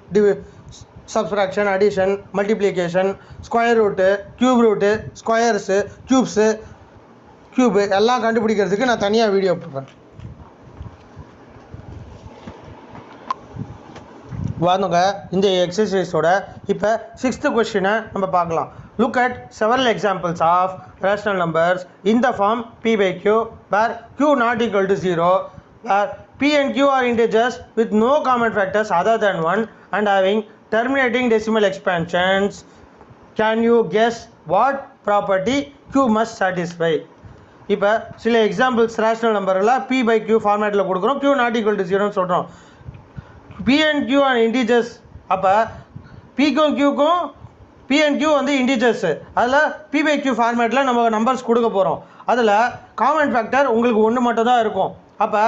subtraction, addition, multiplication, square root, cube root, squares, cube எல்லாம் கண்டுபிடிக்கிறதுக்கு நான் தனியாக வீடியோ போடுறேன். வாங்க இந்த எக்ஸசைஸோட இப்போ 6th கொஸ்டினை நம்ம பார்க்கலாம். Look at several examples of rational numbers in the form p/q where q not equal to 0, where p and q are integers with no common factors other than 1 and having terminating decimal expansions. Can you guess what property q must satisfy? இப்போ சில examples rational நம்பரில் p/q ஃபார்மேட்டில் கொடுக்குறோம். q not equal to 0ன்னு சொல்கிறோம். p and q are integers. அப்போ pக்கும் qக்கும் p and q வந்து இன்டிஜர்ஸு. அதில் p/q ஃபார்மேட்டில் நம்ம நம்பர்ஸ் கொடுக்க போகிறோம். அதில் காமன் ஃபேக்டர் உங்களுக்கு 1 மட்டும் தான் இருக்கும். அப்போ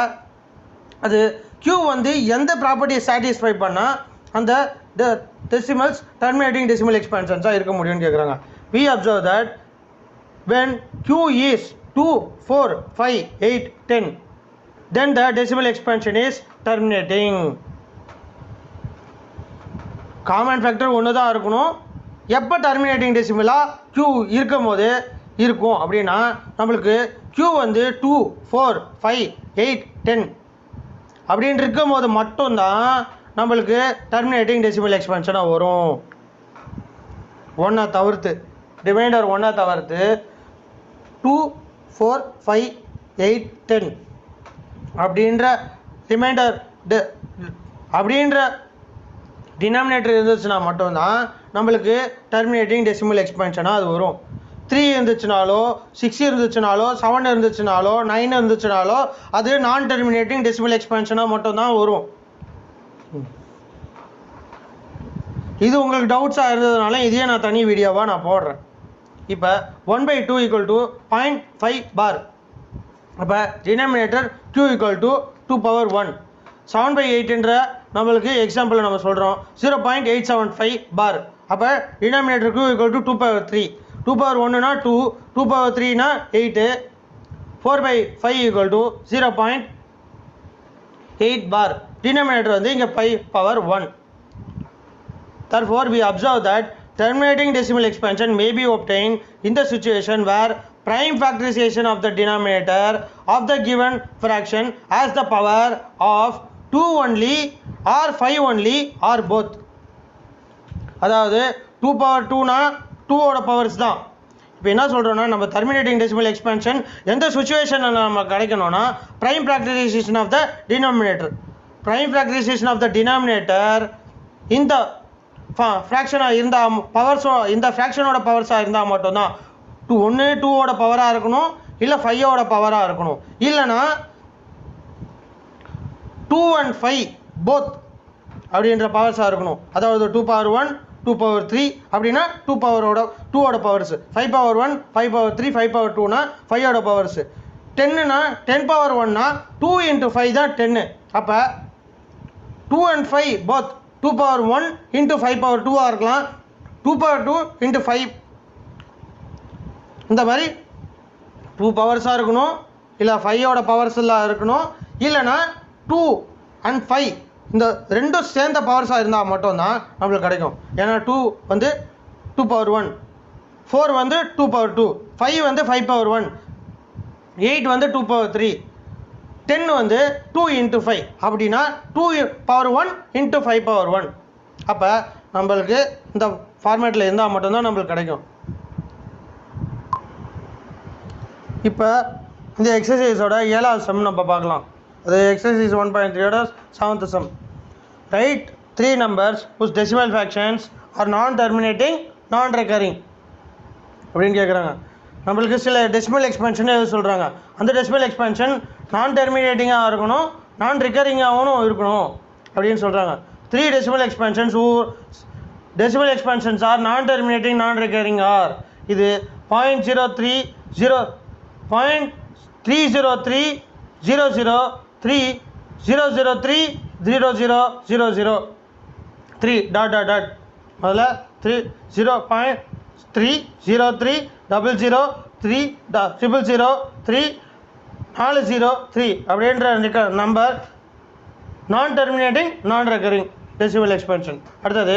அது q வந்து எந்த ப்ராப்பர்ட்டியை சாட்டிஸ்ஃபை பண்ணால் அந்த டெசிமல்ஸ் டெர்மினேட்டிங் டெசிமல் எக்ஸ்பான்ஷன்ஸாக இருக்க முடியும்னு கேட்குறாங்க. we observe that when q is 2, 4, 5, 8, 10 then the decimal expansion is terminating. Common factor 1 தான் இருக்கணும். எப்போ டெர்மினேட்டிங் டெசிமலாக q இருக்கும் போது இருக்கும் அப்படின்னா நம்மளுக்கு q வந்து 2, 4, 5, 8, 10 அப்படின்னு இருக்கும் போது மட்டும்தான் நம்மளுக்கு டெர்மினேட்டிங் டெசிமல் எக்ஸ்பான்ஷனாக வரும். 1 தவிர்த்து ரிமைண்டர் 1 தவிர்த்து 2, 4, 5, 8, 10 அப்படின்ற ரிமைண்டர் அப்படின்ற டினாமினேட்டர் இருந்துச்சுன்னா மட்டும்தான் நம்மளுக்கு டெர்மினேட்டிங் டெசிமல் எக்ஸ்பான்ஷனாக அது வரும். 3 இருந்துச்சுனாலோ 6 இருந்துச்சுனாலோ 7 இருந்துச்சுனாலோ 9 இருந்துச்சுனாலோ அது நான் டெர்மினேட்டிங் டெசிமல் எக்ஸ்பான்ஷனாக மட்டும்தான் வரும். இது உங்களுக்கு டவுட்ஸாக இருந்ததுனால இதையே நான் தனி வீடியோவாக நான் போடுறேன். இப்போ 1/2 = 0.5 பார். அப்போ டினாமினேட்டர் q = 2^1. 7/8ன்ற நம்மளுக்கு எக்ஸாம்பிள் நம்ம சொல்கிறோம் 0.875 பார். அப்போ டினாமினேட்டர் q = 2/3. 2/1னா 2, 2/3னா 8, 4/5 = 0.8 பார். டினாமினேட்டர் வந்து இங்கே 5^1. Therefore, we observe that terminating decimal expansion may be obtained in the situation where prime factorization of the denominator of the given fraction has the power of 2 only or 5 only or both. அதாவது 2/2னா 2ஓட powers தான். இப்போ என்ன சொல்கிறோன்னா நம்ம terminating decimal expansion எந்த சுச்சுவேஷனில் நம்ம கிடைக்கணும்னா prime factorisation of the denominator. Prime factorisation of the denominator இந்த ஃப்ராக்ஷனாக இருந்தால் இந்த ஃப்ராக்ஷனோட பவர்ஸாக இருந்தால் மட்டும்தான் 2ஓட பவராக இருக்கணும், இல்லை 5ஓட பவராக இருக்கணும். இல்லைனா 2 and 5 போத் அப்படின்ற பவர்ஸாக இருக்கணும். அதாவது 2^1, 2/3 அப்படின்னா 2ஓட பவர்ஸு, 5^1, 5/3, 5/2னா 5ஓட பவர்ஸு, 10னா 10^1னா 2 × 5 தான் 10. அப்போ 2 and 5 போத் 2^1 × 5/2 இருக்கலாம், 2/2 × 5 இந்த மாதிரி 2 பவர்ஸாக இருக்கணும், இல்லை 5ஓட பவர்ஸெல்லாம் இருக்கணும், இல்லைனா 2 and 5 இந்த ரெண்டும் சேர்ந்த பவர்ஸாக இருந்தால் மட்டும்தான் நம்மளுக்கு கிடைக்கும். ஏன்னா 2 வந்து 2 power 1, 4 வந்து 2 power 2, 5 வந்து 5 power 1, 8 வந்து 2 power 3, 10 வந்து 2 into 5 அப்படின்னா 2 power 1 into 5 power 1. அப்போ நம்மளுக்கு இந்த ஃபார்மேட்டில் இருந்தால் மட்டும்தான் நம்மளுக்கு கிடைக்கும். இப்போ இந்த எக்ஸசைஸோட 7வது சம் நம்ம பார்க்கலாம். அது எக்ஸசைஸ் 1.3யோட 7th sum. Right 3 numbers whose decimal fractions are non-terminating non-recurring அப்படின்னு கேட்குறாங்க. நம்மளுக்கு சில டெசிமல் எக்ஸ்பென்ஷன் எது சொல்கிறாங்க, அந்த டெசிமல் எக்ஸ்பென்ஷன் நான் டெர்மினேட்டிங்காக இருக்கணும், நான் ரிகரிங்காகவும் இருக்கணும் அப்படின்னு சொல்கிறாங்க. 3 decimal expansions whose decimal expansions are non-terminating non-recurring are இது 0.303 0.303 டாட் டாட் டாட் முதல்ல 0.303 அப்படின்ற நம்பர் நான் டெர்மினேட்டிங் நான் ரெக்கரிங் டெசிமல் எக்ஸ்பென்ஷன். அடுத்தது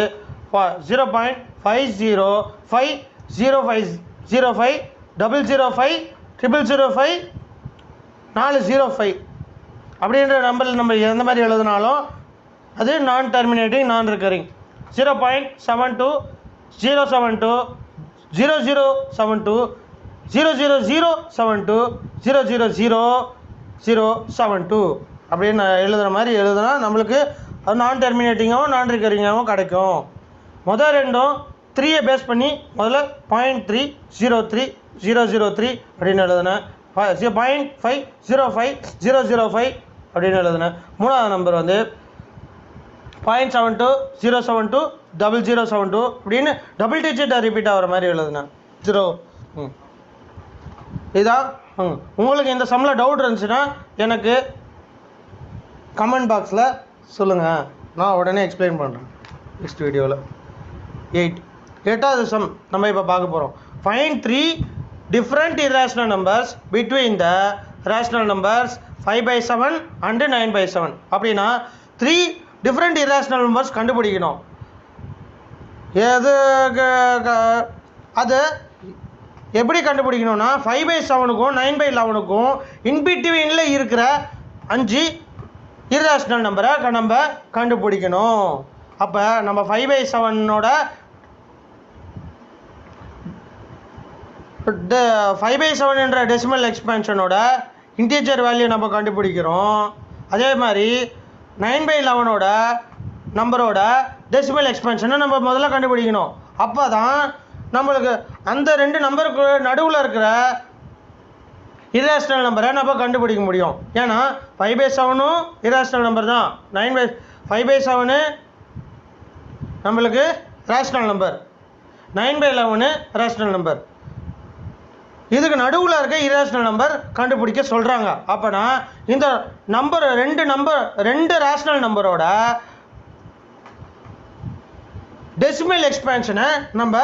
0.50505050505005 அப்படின்ற நம்பர் நம்ம எந்த மாதிரி எழுதினாலும் அது நான் டெர்மினேட்டிங் நான் ரெக்கரிங். 0.72 072 0072 00072 000072 அப்படின்னு எழுதுகிற மாதிரி எழுதுனா நம்மளுக்கு அது நான் டெர்மினேட்டிங்காகவும் நான் ரிகரிங்காகவும் கிடைக்கும். முதல் ரெண்டும் 3 பேஸ் பண்ணி முதல்ல 0.303003 அப்படின்னு எழுதுனேன். 0.505005 அப்படின்னு எழுதுனேன். மூணாவது நம்பர் வந்து 0.72 072 0072 அப்படின்னு டபுள் டிஜிட்டாக ரிப்பீட் ஆகிற மாதிரி எழுதுனேன். 0 இதான். உங்களுக்கு இந்த சம்மில் டவுட் இருந்துச்சுன்னா எனக்கு கமெண்ட் பாக்ஸில் சொல்லுங்கள், நான் உடனே எக்ஸ்பிளைன் பண்ணுறேன் நெக்ஸ்ட் வீடியோவில். 8வது சம் நம்ம இப்போ பார்க்க போகிறோம். Find 3 different irrational numbers between the rational numbers 5/7 and 9/7. அப்படின்னா 3 different irrational numbers கண்டுபிடிக்கணும். அது எப்படி கண்டுபிடிக்கணும்னா 5/7க்கும் 9/11க்கும் இன்பிட்வீனில் இருக்கிற 5 irrational நம்பரை நம்ம கண்டுபிடிக்கணும். அப்போ நம்ம 5/7 என்ற டெசிமல் எக்ஸ்பென்ஷனோட இன்டீஜர் வேல்யூ நம்ம கண்டுபிடிக்கிறோம். அதே மாதிரி 9/11 நம்பரோட டெசிமல் எக்ஸ்பென்ஷனை நம்ம முதல்ல கண்டுபிடிக்கணும். அப்போ தான் நம்மளுக்கு அந்த 2 நம்பருக்கு நடுவில் இருக்கிற irrational நம்பரை நம்ம கண்டுபிடிக்க முடியும். ஏன்னா 5/7ம் irrational நம்பர் தான், 5/7 நம்மளுக்கு ரேஷ்னல் நம்பர், 9/11 ரேஷ்னல் நம்பர். இதுக்கு நடுவில் இருக்க இரேஷ்னல் நம்பர் கண்டுபிடிக்க சொல்கிறாங்க. அப்போனா இந்த நம்பர் 2 ரேஷ்னல் நம்பரோட டெசிமல் எக்ஸ்பேன்ஷனை நம்ம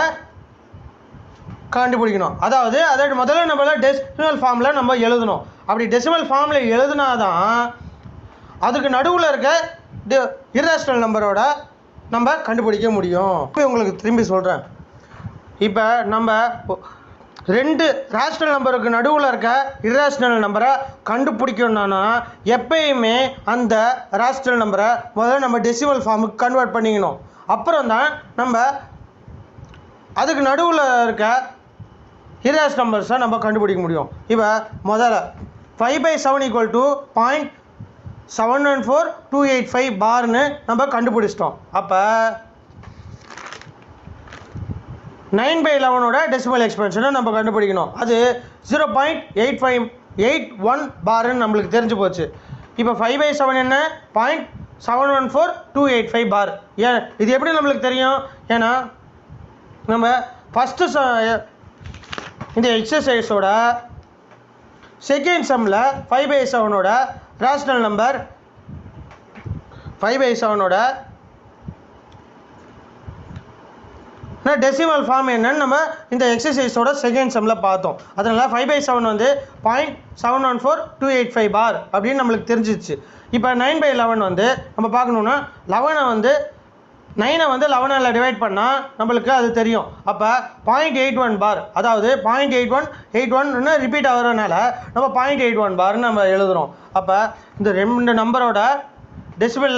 கண்டுபிடிக்கணும். அதாவது முதல்ல நம்மள டெசிமல் ஃபார்மில் நம்ம எழுதணும். அப்படி டெசிமல் ஃபார்மில் எழுதுனாதான் அதுக்கு நடுவில் இருக்க இரேஷ்னல் நம்பரோட நம்ம கண்டுபிடிக்க முடியும். இப்போ உங்களுக்கு திரும்பி சொல்கிறேன். இப்போ நம்ம 2 ரேஷ்னல் நம்பருக்கு நடுவில் இருக்க இரேஷ்னல் நம்பரை கண்டுபிடிக்கணும்னா எப்பயுமே அந்த ரேஷ்னல் நம்பரை முதல்ல நம்ம டெசிமல் ஃபார்முக்கு கன்வெர்ட் பண்ணிக்கணும். அப்புறம் தான் நம்ம அதுக்கு நடுவில் இருக்க இரேஷ் நம்பர்ஸை நம்ம கண்டுபிடிக்க முடியும். இப்போ முதல்ல 5/7 = 0.714285 பார்னு நம்ம கண்டுபிடிச்சிட்டோம். அப்போ 9/11 டெசிமல் எக்ஸ்பென்ஷனை நம்ம கண்டுபிடிக்கணும். அது 0.8581 பார்னு நம்மளுக்கு தெரிஞ்சு போச்சு. இப்போ 5/7 என்ன 0.714285 பார். ஏன் இது எப்படி நம்மளுக்கு தெரியும்? ஏன்னா நம்ம ஃபஸ்ட்டு இந்த எக்ஸசைஸோட செகண்ட் சம்மில் 5/7 ரேஷ்னல் நம்பர் 5/7 டெசிமல் ஃபார்ம் என்னன்னு நம்ம இந்த எக்ஸசைஸோட செகண்ட் சம்மில் பார்த்தோம். அதனால் 5/7 வந்து 0.714285 பார் அப்படின்னு நம்மளுக்கு தெரிஞ்சிச்சு. இப்போ 9/11 வந்து நம்ம பார்க்கணுன்னா 11 வந்து 9 வந்து 11ஆல் டிவைட் பண்ணால் நம்மளுக்கு அது தெரியும். அப்போ 0.81 பார், அதாவது 0.8181 ரிப்பீட் ஆகிறதுனால நம்ம 0.81 பார்னு நம்ம எழுதுகிறோம். அப்போ இந்த 2 நம்பரோட டெசிமல்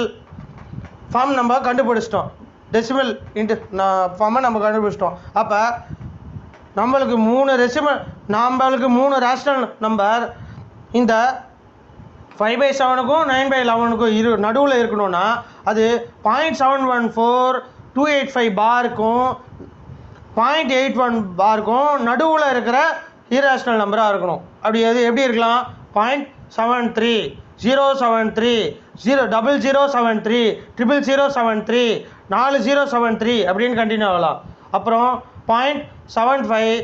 ஃபார்ம் நம்ம கண்டுபிடிச்சிட்டோம். டெசிமல் ஃபார்மை நம்ம கண்டுபிடிச்சிட்டோம். அப்போ நம்மளுக்கு 3 ரேஷனல் நம்பர் இந்த 5/7க்கும் 9/11க்கும் நடுவில் இருக்கணும்னா அது 0.714285 பாருக்கும் 0.81 பாருக்கும் நடுவில் இருக்கிற இரேஷனல் நம்பராக இருக்கணும். அப்படி எப்படி இருக்கலாம்? 0.73 073 0073 00073 4073 அப்படின்னு கண்டினியூ ஆகலாம். அப்புறம் 0.75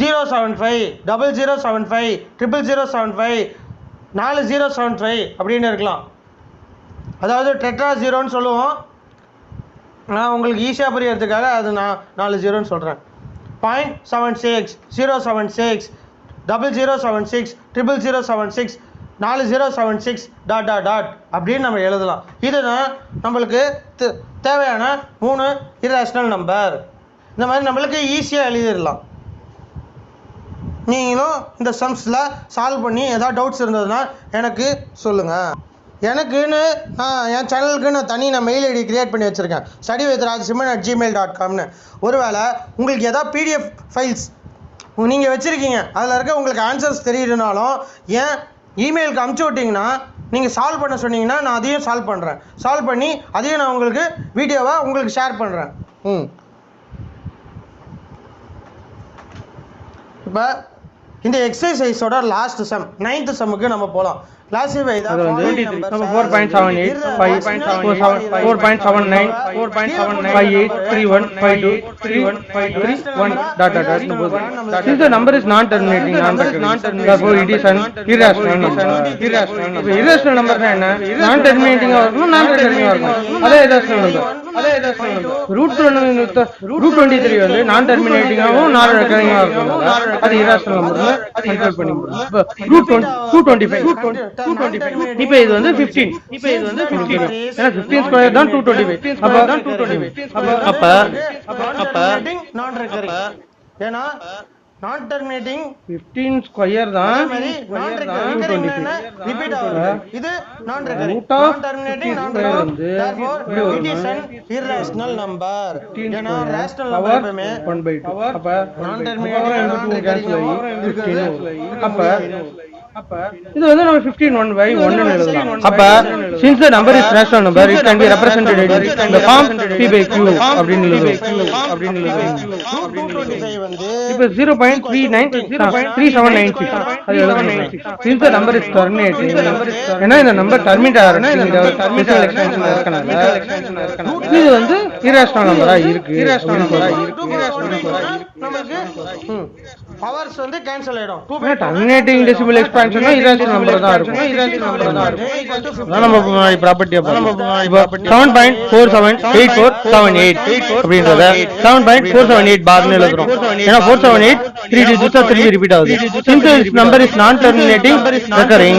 075 0075 00075 4075 அப்படின்னு இருக்கலாம். அதாவது டெட்ரா ஜீரோன்னு சொல்லுவோம். நான் உங்களுக்கு ஈஸியாக புரியறதுக்காக அது நான் 4 ஜீரோன்னு சொல்கிறேன். 0.76 076 0076 00076 4076 ... அப்படின்னு நம்ம எழுதலாம். இதுதான் நம்மளுக்கு தேவையான 3 இரேஷனல் நம்பர். இந்த மாதிரி நம்மளுக்கு ஈஸியாக எழுதிடலாம். நீங்களும் இந்த சம்ஸில் சால்வ் பண்ணி ஏதாவது டவுட்ஸ் இருந்ததுன்னா எனக்கு சொல்லுங்கள். எனக்குன்னு என் சேனலுக்குன்னு நான் மெயில் ஐடி க்ரியேட் பண்ணி வச்சுருக்கேன், studywithrajsimhan@gmail.comனு. ஒருவேளை உங்களுக்கு ஏதாவது பிடிஎஃப் ஃபைல்ஸ் நீங்கள் வச்சுருக்கீங்க, அதில் இருக்க உங்களுக்கு ஆன்சர்ஸ் தெரியுதுனாலும் ஏன் இமெயிலுக்கு அனுப்பிச்சி விட்டிங்கன்னா நீங்கள் சால்வ் பண்ண சொன்னீங்கன்னா நான் அதையும் சால்வ் பண்ணுறேன். சால்வ் பண்ணி அதையும் நான் உங்களுக்கு வீடியோவாக உங்களுக்கு ஷேர் பண்ணுறேன். இப்போ இந்த எக்ஸசைஸோட லாஸ்ட் சம் 9th சம்முக்கு நம்ம போகலாம். Classify the following numbers 4.78 5.47 4.79 4.78 58 31 52 31 53 1 ... Since the number is non-terminating, therefore it is an irrational number. Irrational number என்ன? Non-terminating ஆ இருக்கும், non-recurring ஆ இருக்கும். அதே irrational number. √23 வந்து non-terminating ஆகவும் non-recurring ஆ இருக்கும். அது irrational number. கன்சிடர் பண்ணிக்கணும். √225 இப்போ இது வந்து 15. ஏன்னா 15 ஸ்கொயர் தான் 225. அப்ப நான் ரெக்கரிங். ஏன்னா நான் டெர்மினேட்டிங் 15 ஸ்கொயர் தான் ரிப்பீட் ஆகுது. இது நான் ரெக்கரிங், நான் டெர்மினேட்டிங், நான் recurring. therefore it is an irrational number. ஏன்னா ரேஷனல் நம்பர் எப்பவுமே 1/2. அப்ப நான் டெர்மினேட்டிங், நான் ரெக்கரிங் அப்ப இது வந்து நம்ம 15/1 ன்னு எழுதலாம். அப்ப since the number is rational number, it can be represented in the form p/q அப்படினு எழுதுவோம். 225 வந்து இப்போ 0.3796 அது எழுதணும். Since the number is terminating, ஏன்னா இந்த நம்பர் டெர்மினேட் ஆகுறனா இந்த டெர்மினல் எக்ஸ்டென்ஷன் இருக்கனால இது வந்து irrational நம்பரா இருக்கு. நமக்கு பவர்ஸ் வந்து கேன்சல் ஆயிடும். Terminating decimal expansion irrational number தான் இருக்கும். நம்ம ப்ராப்பர்ட்டியா பார்ப்போம். இப்போ 7.478478 அப்படிங்கறத 7.478 பார்னு எழுதுறோம். ஏன்னா 478 3 digits ஆ திருப்பி ரிப்பீட் ஆகுது. Since this number is non terminating recurring,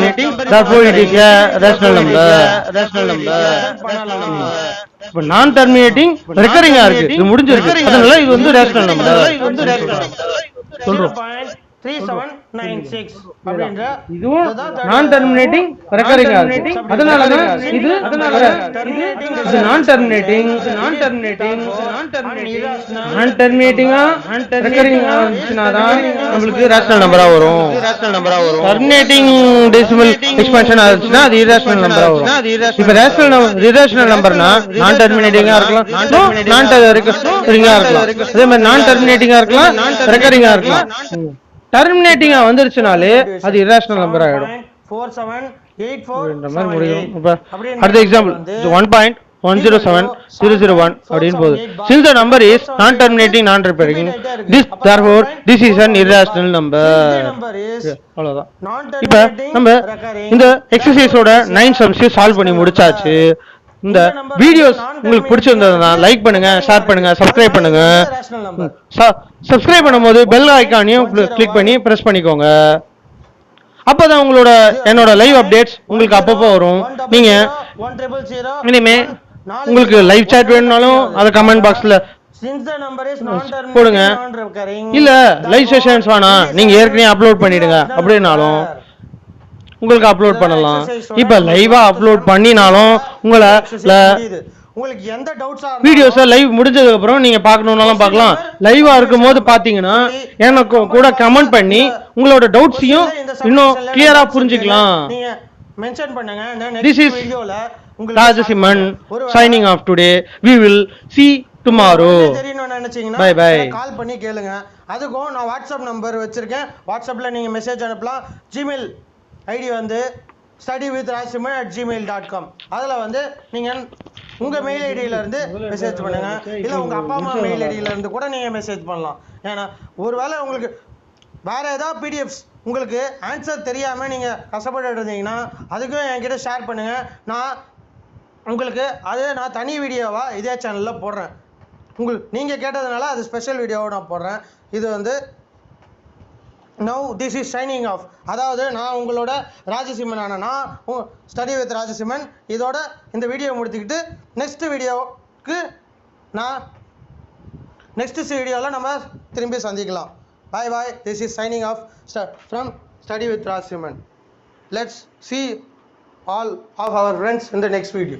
therefore it is a rational number. இப்போ நான் டெர்மினேட்டிங் ரெக்கரிங்கா இருக்கு, இது முடிஞ்சிருக்கு, அதனால இது வந்து ரேஷனல் நம்பர் சொல்றோம். 3796 அப்படிங்கற இதுவும் நான் டெர்மினேட்டிங் ரெக்கரிங்கா இருக்கு, அதனால தான் இது நான் டெர்மினேட்டிங் ரெக்கரிங்கா இருந்துச்சுனா தான் நமக்கு ரேஷனல் நம்பரா வரும். டெர்மினேட்டிங் டெசிமல் எக்ஸ்பான்ஷன் ஆச்சுனா அது இரேஷனல் நம்பரா வரும். இப்போ இரேஷனல் நம்பர்னா நான் டெர்மினேட்டிங்கா இருக்கலாம், நான் ரெக்கரிங்கா இருக்கலாம், அதே மாதிரி நான் டெர்மினேட்டிங்கா இருக்கலாம், ரெக்கரிங்கா இருக்கலாம். டெர்மினேட்டிங்கா வந்துருச்சுனாலே அது இரேஷனல் நம்பர் ஆயிடும். 4784 இந்த மாதிரி முடியும். இப்ப அடுத்த எக்ஸாம்பிள் 1.107001 அப்படினு போகுது. Since the number is non terminating non recurring, therefore this is an irrational number. அவ்வளவுதான். இப்ப நம்ம இந்த எக்ஸர்சைஸோட 9 சம்ஸ் சால்வ் பண்ணி முடிச்சாச்சு. இந்த வீடியோஸ் உங்களுக்கு பிடிச்சிருந்ததுன்னா லைக் பண்ணுங்க, ஷேர் பண்ணுங்க, சப்ஸ்கிரைப் பண்ணுங்க. சப்ஸ்கிரைப் பண்ணும்போது பெல் ஐகானையும் கிளிக் பண்ணி பிரஸ் பண்ணிக்கோங்க. அப்பதான் உங்களோட என்னோட லைவ் அப்டேட்ஸ் உங்களுக்கு அப்பப்போ வரும். நீங்க 100 இனிமே உங்களுக்கு லைவ் சாட் வேணும்னாலும் அதை கமெண்ட் பாக்ஸ்ல since the number is non போடுங்க. terminating non recurring இல்ல லைவ் செஷன்ஸ் வேணாம், நீங்க ஏற்கனவே அப்லோட் பண்ணிடுங்க அப்படின்னாலும் உங்களுக்கு அப்லோட் பண்ணலாம். இப்ப லைவா அப்லோட் பண்ணினாலும் உங்களை உங்களுக்கு எந்த டவுட்ஸா வீடியோஸை லைவ் முடிஞ்சதுக்கு அப்புறம் நீங்க பார்க்கணும்னாலும் பார்க்கலாம். லைவா இருக்கும்போது பாத்தீங்கன்னா எனக்கு கூட கமெண்ட் பண்ணி உங்களோட டவுட்ஸையும் இன்னும் கிளியரா புரிஞ்சுக்கலாம். நீங்க மென்ஷன் பண்ணுங்க. This is வீடியோல Rajasimhan signing off today. We will see tomorrow. தெரியணும்னு நினைச்சீங்கன்னா Bye bye. கால் பண்ணி கேளுங்க. அதுக்கும் நான் வாட்ஸ்அப் நம்பர் வச்சிருக்கேன். வாட்ஸ்அப்ல நீங்க மெசேஜ் அனுப்பலாம். ஜிமெயில் ஐடி வந்து studywithrajsimhan@gmail.com. அதுல வந்து நீங்க உங்க மெயில் ஐடியில இருந்து மெசேஜ் பண்ணுங்க. இல்ல உங்க அப்பா அம்மா மெயில் ஐடியில இருந்து கூட நீங்க மெசேஜ் பண்ணலாம். ஏன்னா ஒருவேளை உங்களுக்கு வேற ஏதாவது பிடிஎஃப்ஸ் உங்களுக்கு ஆன்சர் தெரியாம நீங்க கஷ்டப்பட்டு இருந்தீங்கன்னா அதுக்கும் என்கிட்ட ஷேர் பண்ணுங்க. நான் உங்களுக்கு நான் தனி வீடியோவா இதே சேனல்ல போடுறேன். நீங்க கேட்டதுனால அது ஸ்பெஷல் வீடியோவை நான் போடுறேன். இது வந்து now this is signing of. அதாவது நான் உங்களோட ராஜசிம்மன் ஆனா ஸ்டடி வித் ராஜசிம்மன். இதோட இந்த வீடியோ முடிச்சுக்கிட்டு நெக்ஸ்ட் வீடியோவில் நம்ம திரும்பி சந்திக்கலாம். Bye bye. This is signing off from study with Rajasimhan. Let's see all of our friends in the next video.